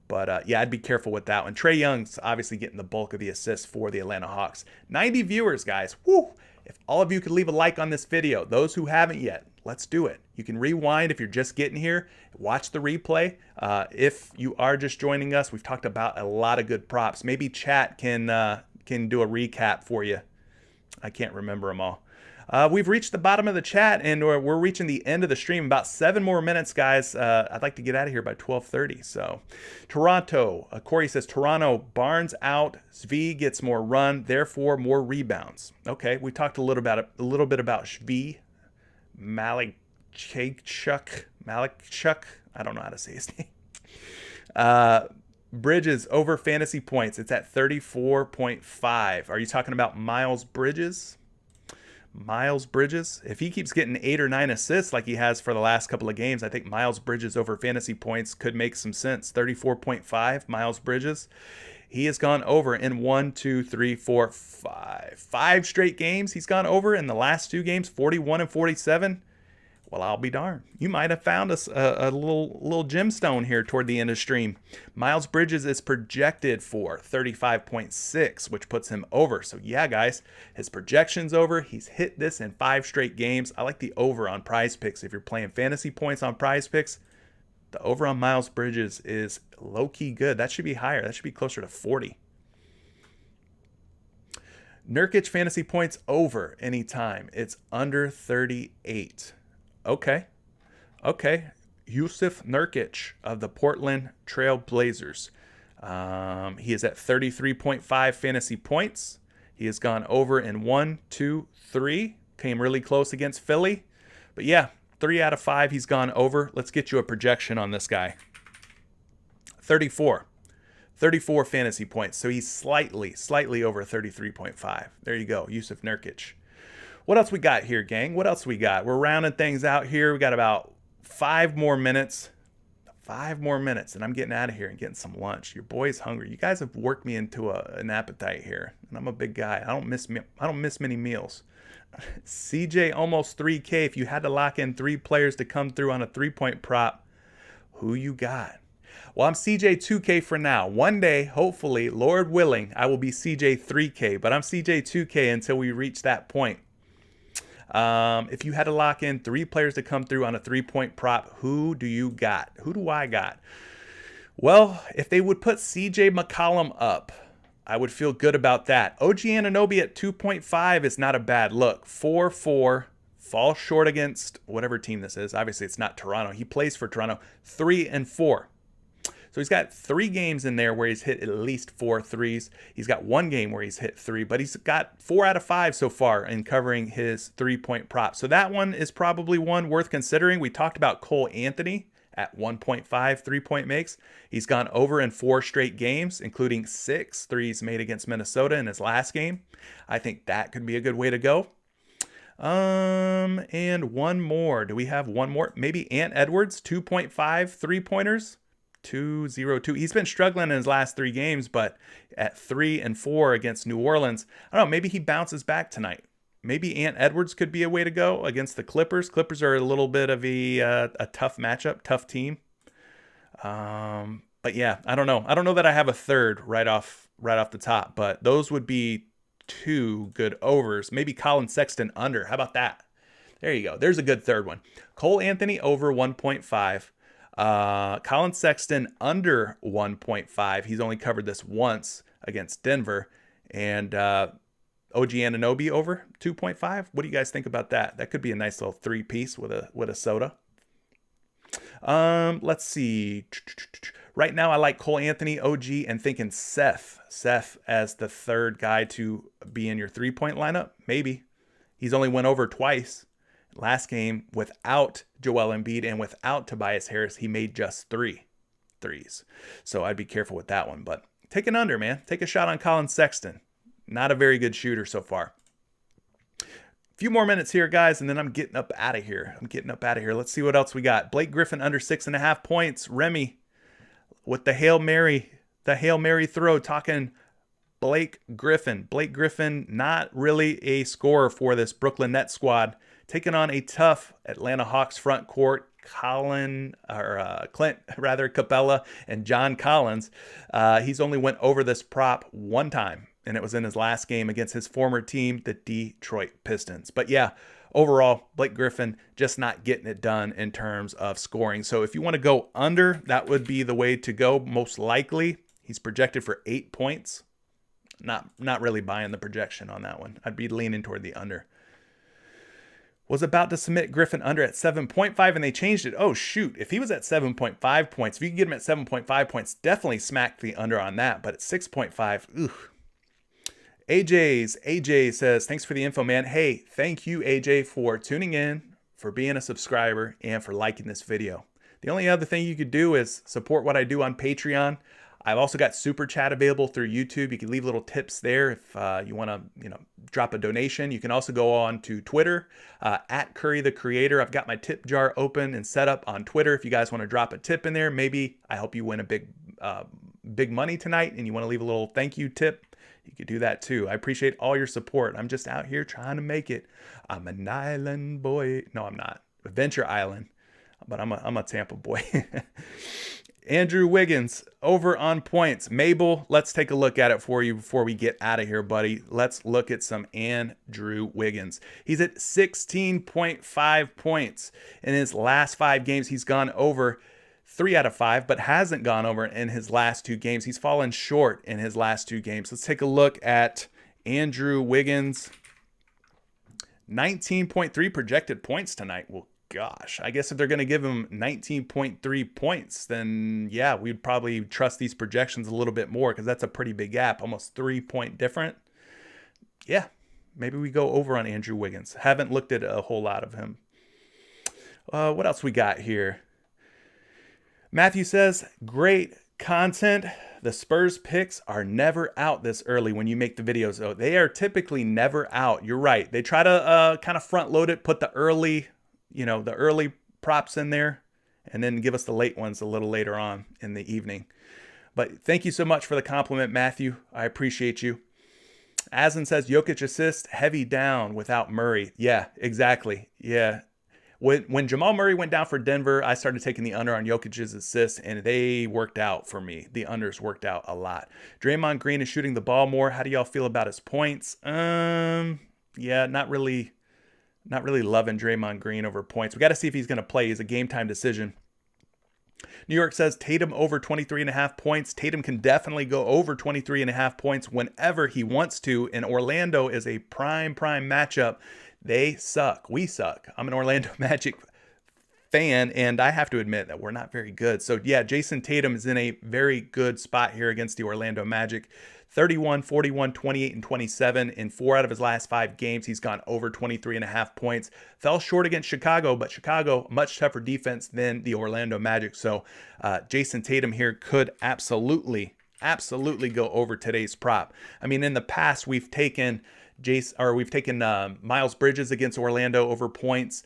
A: But yeah, I'd be careful with that one. Trae Young's obviously getting the bulk of the assists for the Atlanta Hawks. 90 viewers, guys. Woo! If all of you could leave a like on this video, those who haven't yet, let's do it. You can rewind if you're just getting here. Watch the replay. If you are just joining us, we've talked about a lot of good props. Maybe chat can do a recap for you. I can't remember them all. We've reached the bottom of the chat, and we're reaching the end of the stream. About 7 more minutes, guys. I'd like to get out of here by 12:30. So, Toronto. Corey says, Toronto, Barnes out. Svi gets more run, therefore more rebounds. Okay, we talked a little bit about Svi. Malikchuk. I don't know how to say his name. Bridges over fantasy points. It's at 34.5. Are you talking about Miles Bridges? Miles Bridges, if he keeps getting 8 or 9 assists like he has for the last couple of games, I think Miles Bridges over fantasy points could make some sense. 34.5, Miles Bridges. He has gone over in 1, 2, 3, 4, 5. 5 straight games he's gone over in the last 2 games, 41 and 47. Well, I'll be darned. You might have found us a little gemstone here toward the end of the stream. Miles Bridges is projected for 35.6, which puts him over. So yeah, guys, his projection's over. He's hit this in 5 straight games. I like the over on PrizePicks. If you're playing fantasy points on PrizePicks, the over on Miles Bridges is low-key good. That should be higher. That should be closer to 40. Nurkic fantasy points over anytime. It's under 38. Okay. Yusuf Nurkic of the Portland Trail Blazers. He is at 33.5 fantasy points. He has gone over in 1, 2, 3. Came really close against Philly. But yeah, 3 out of 5 he's gone over. Let's get you a projection on this guy. 34 fantasy points. So he's slightly over 33.5. There you go, Yusuf Nurkic. What else we got here, gang? What else we got? We're rounding things out here. We got about 5 more minutes. 5 more minutes, and I'm getting out of here and getting some lunch. Your boy's hungry. You guys have worked me into an appetite here, and I'm a big guy. I don't miss many meals. CJ almost 3K. If you had to lock in 3 players to come through on a 3-point prop, who you got? Well, I'm CJ 2K for now. One day, hopefully, Lord willing, I will be CJ 3K, but I'm CJ 2K until we reach that point. If you had to lock in 3 players to come through on a 3-point prop, who do you got? Who do I got? Well, if they would put CJ McCollum up, I would feel good about that. OG Anunoby at 2.5 is not a bad look. 4-4, falls short against whatever team this is. Obviously, it's not Toronto. He plays for Toronto. 3-4. So he's got 3 games in there where he's hit at least 4 threes. He's got 1 game where he's hit 3, but he's got 4 out of 5 so far in covering his 3-point prop. So that one is probably one worth considering. We talked about Cole Anthony at 1.5 3-point makes. He's gone over in 4 straight games, including 6 threes made against Minnesota in his last game. I think that could be a good way to go. And one more. Do we have one more? Maybe Ant Edwards, 2.5 3-pointers. 2-0-2. He's been struggling in his last 3 games, but at 3-4 against New Orleans, I don't know, maybe he bounces back tonight. Maybe Ant Edwards could be a way to go against the Clippers. Clippers are a little bit of a tough matchup, tough team. But yeah, I don't know. I don't know that I have a third right off the top, but those would be 2 good overs. Maybe Colin Sexton under. How about that? There you go. There's a good third one. Cole Anthony over 1.5. Colin Sexton under 1.5. He's only covered this once against Denver. And OG Anunoby over 2.5. What do you guys think about that? That could be a nice little 3-piece with a soda. Let's see. Right now I like Cole Anthony, OG, and thinking Seth as the third guy to be in your 3-point lineup. Maybe. He's only went over twice. Last game, without Joel Embiid and without Tobias Harris, he made just 3 threes. So I'd be careful with that one. But take an under, man. Take a shot on Colin Sexton. Not a very good shooter so far. A few more minutes here, guys, and then I'm getting up out of here. Let's see what else we got. Blake Griffin under 6.5 points. Remy with the Hail Mary throw, talking Blake Griffin. Blake Griffin, not really a scorer for this Brooklyn Nets squad. Taking on a tough Atlanta Hawks front court, Clint Capella and John Collins. He's only went over this prop 1 time, and it was in his last game against his former team, the Detroit Pistons. But yeah, overall, Blake Griffin just not getting it done in terms of scoring. So if you want to go under, that would be the way to go. Most likely, he's projected for 8 points. Not really buying the projection on that one. I'd be leaning toward the under. Was about to submit Griffin under at 7.5, and they changed it. Oh, shoot. If he was at 7.5 points, if you can get him at 7.5 points, definitely smack the under on that. But at 6.5, ooh. AJ says, thanks for the info, man. Hey, thank you, AJ, for tuning in, for being a subscriber, and for liking this video. The only other thing you could do is support what I do on Patreon. I've also got Super Chat available through YouTube. You can leave little tips there if you want to, drop a donation. You can also go on to Twitter, at Curry the Creator. I've got my tip jar open and set up on Twitter. If you guys want to drop a tip in there, maybe I help you win a big money tonight and you want to leave a little thank you tip, you could do that too. I appreciate all your support. I'm just out here trying to make it. I'm an island boy. No, I'm not. Adventure Island. But I'm a Tampa boy. Andrew Wiggins over on points. Mabel, let's take a look at it for you before we get out of here, buddy. Let's look at some Andrew Wiggins. He's at 16.5 points. In his last 5 games, he's gone over 3 out of 5, but hasn't gone over in his last 2 games. He's fallen short in his last 2 games. Let's take a look at Andrew Wiggins. 19.3 projected points tonight. Well, gosh, I guess if they're going to give him 19.3 points, then yeah, we'd probably trust these projections a little bit more because that's a pretty big gap, almost 3-point different. Yeah, maybe we go over on Andrew Wiggins. Haven't looked at a whole lot of him. What else we got here? Matthew says, great content. The Spurs picks are never out this early when you make the videos. Oh, they are typically never out. You're right. They try to kind of front load it, put the early props in there, and then give us the late ones a little later on in the evening. But thank you so much for the compliment, Matthew. I appreciate you. Asin says, Jokic assist, heavy down without Murray. Yeah, exactly. Yeah. When Jamal Murray went down for Denver, I started taking the under on Jokic's assists, and they worked out for me. The unders worked out a lot. Draymond Green is shooting the ball more. How do y'all feel about his points? Yeah, not really loving Draymond Green over points. We got to see if he's going to play. It's a game time decision. New York says Tatum over 23.5 points. Tatum can definitely go over 23.5 points whenever he wants to, and Orlando is a prime matchup. They suck. We suck. I'm an Orlando Magic fan, and I have to admit that we're not very good. So, yeah, Jason Tatum is in a very good spot here against the Orlando Magic. 31, 41, 28, and 27. In 4 out of his last 5 games, he's gone over 23.5 points. Fell short against Chicago, but Chicago, much tougher defense than the Orlando Magic. So, Jason Tatum here could absolutely go over today's prop. I mean, in the past, we've taken Miles Bridges against Orlando over points.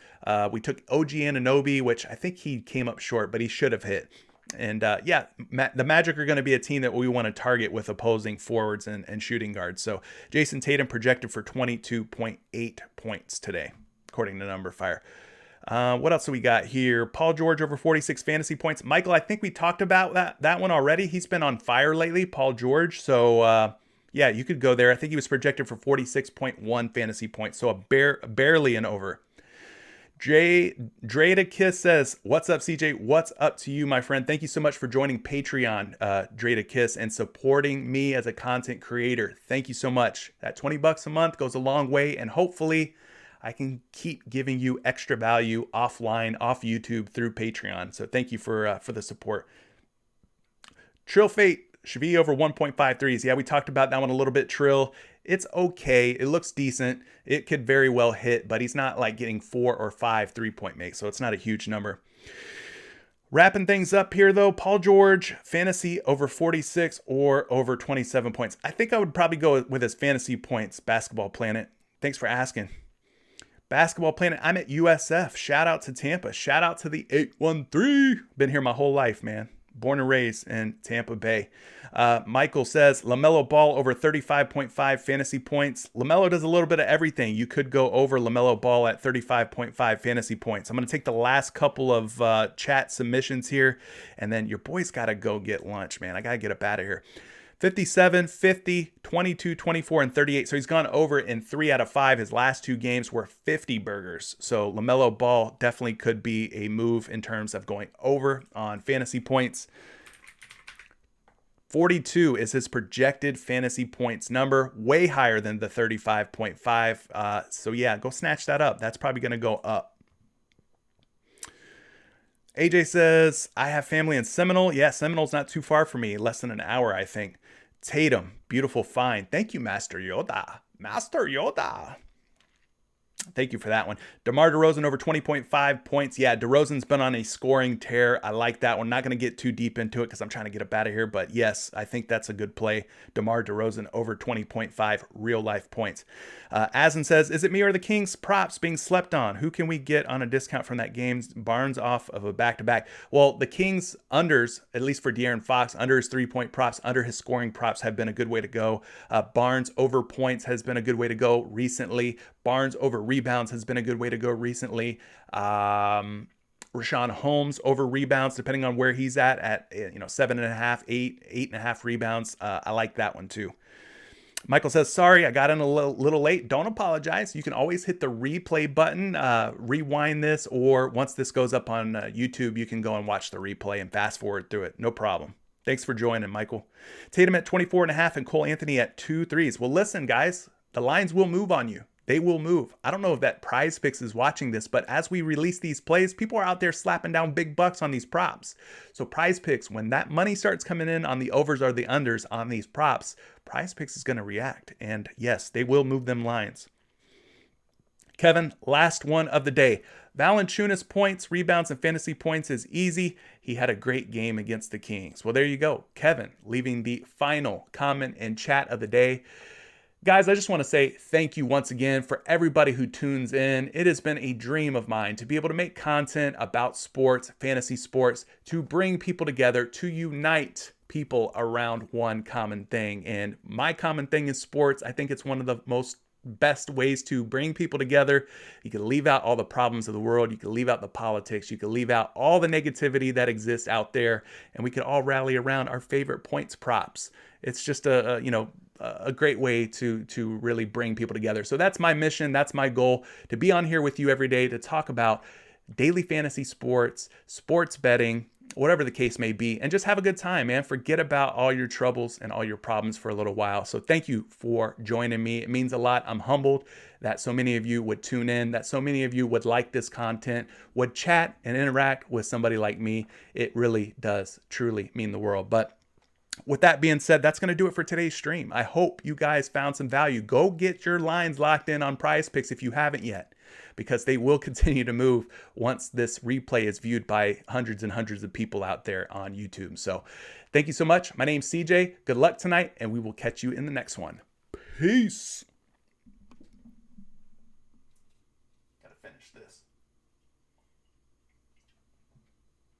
A: We took OG Anunoby, which I think he came up short, but he should have hit. And the Magic are going to be a team that we want to target with opposing forwards and shooting guards. So Jason Tatum projected for 22.8 points today, according to Numberfire. What else do we got here? Paul George over 46 fantasy points. Michael, I think we talked about that one already. He's been on fire lately, Paul George. So yeah, you could go there. I think he was projected for 46.1 fantasy points, so barely an over. Dreda Kiss says, what's up, CJ? What's up to you, my friend? Thank you so much for joining Patreon, Dreda Kiss, and supporting me as a content creator. Thank you so much. That $20 a month goes a long way, and hopefully I can keep giving you extra value offline, off YouTube, through Patreon. So thank you for the support. Trill Fate should be over 1.53s. Yeah, we talked about that one a little bit, Trill. It's okay. It looks decent. It could very well hit, but he's not like getting 4 or 5 3-point makes, so it's not a huge number. Wrapping things up here, though, Paul George, fantasy over 46 or over 27 points. I think I would probably go with his fantasy points, Basketball Planet. Thanks for asking. Basketball Planet, I'm at USF. Shout out to Tampa. Shout out to the 813. Been here my whole life, man. Born and raised in Tampa Bay. Michael says, LaMelo Ball over 35.5 fantasy points. LaMelo does a little bit of everything. You could go over LaMelo Ball at 35.5 fantasy points. I'm going to take the last couple of chat submissions here, and then your boy's got to go get lunch, man. I got to get up out of here. 57, 50, 22, 24, and 38. So he's gone over in 3 out of 5. His last 2 games were 50 burgers. So LaMelo Ball definitely could be a move in terms of going over on fantasy points. 42 is his projected fantasy points number, way higher than the 35.5. So yeah, go snatch that up. That's probably going to go up. AJ says, I have family in Seminole. Yeah, Seminole's not too far from me. Less than an hour, I think. Tatum, beautiful find. Thank you, Master Yoda. Master Yoda. Thank you for that one. DeMar DeRozan over 20.5 points. Yeah, DeRozan's been on a scoring tear. I like that one. Not going to get too deep into it because I'm trying to get up out of here. But yes, I think that's a good play. DeMar DeRozan over 20.5 real life points. Asin says, is it me or the Kings props being slept on? Who can we get on a discount from that game? Barnes off of a back-to-back. Well, the Kings unders, at least for De'Aaron Fox, under his 3-point props, under his scoring props have been a good way to go. Barnes over points has been a good way to go recently. Barnes over rebounds has been a good way to go recently. Rashawn Holmes over rebounds, depending on where he's at 7.5, 8.5 rebounds. I like that one too. Michael says, sorry, I got in a little late. Don't apologize. You can always hit the replay button, rewind this, or once this goes up on YouTube, you can go and watch the replay and fast forward through it. No problem. Thanks for joining, Michael. Tatum at 24.5 and Cole Anthony at 2 threes. Well, listen, guys, the lines will move on you. They will move. I don't know if that PrizePicks is watching this, but as we release these plays, people are out there slapping down big bucks on these props. So PrizePicks, when that money starts coming in on the overs or the unders on these props, PrizePicks is going to react. And yes, they will move them lines. Kevin, last one of the day. Valanciunas points, rebounds, and fantasy points is easy. He had a great game against the Kings. Well, there you go. Kevin leaving the final comment and chat of the day. Guys, I just want to say thank you once again for everybody who tunes in. It has been a dream of mine to be able to make content about sports, fantasy sports, to bring people together, to unite people around one common thing. And my common thing is sports. I think it's one of the most best ways to bring people together. You can leave out all the problems of the world. You can leave out the politics. You can leave out all the negativity that exists out there, and we can all rally around our favorite points props. It's just a great way to really bring people together. So that's my mission. That's my goal, to be on here with you every day to talk about daily fantasy sports, sports betting, whatever the case may be, and just have a good time, man. Forget about all your troubles and all your problems for a little while. So thank you for joining me. It means a lot. I'm humbled that so many of you would tune in, that so many of you would like this content, would chat and interact with somebody like me. It really does truly mean the world. But with that being said, that's going to do it for today's stream. I hope you guys found some value. Go get your lines locked in on PrizePicks if you haven't yet, because they will continue to move once this replay is viewed by hundreds and hundreds of people out there on YouTube. So thank you so much. My name's CJ. Good luck tonight, and we will catch you in the next one. Peace.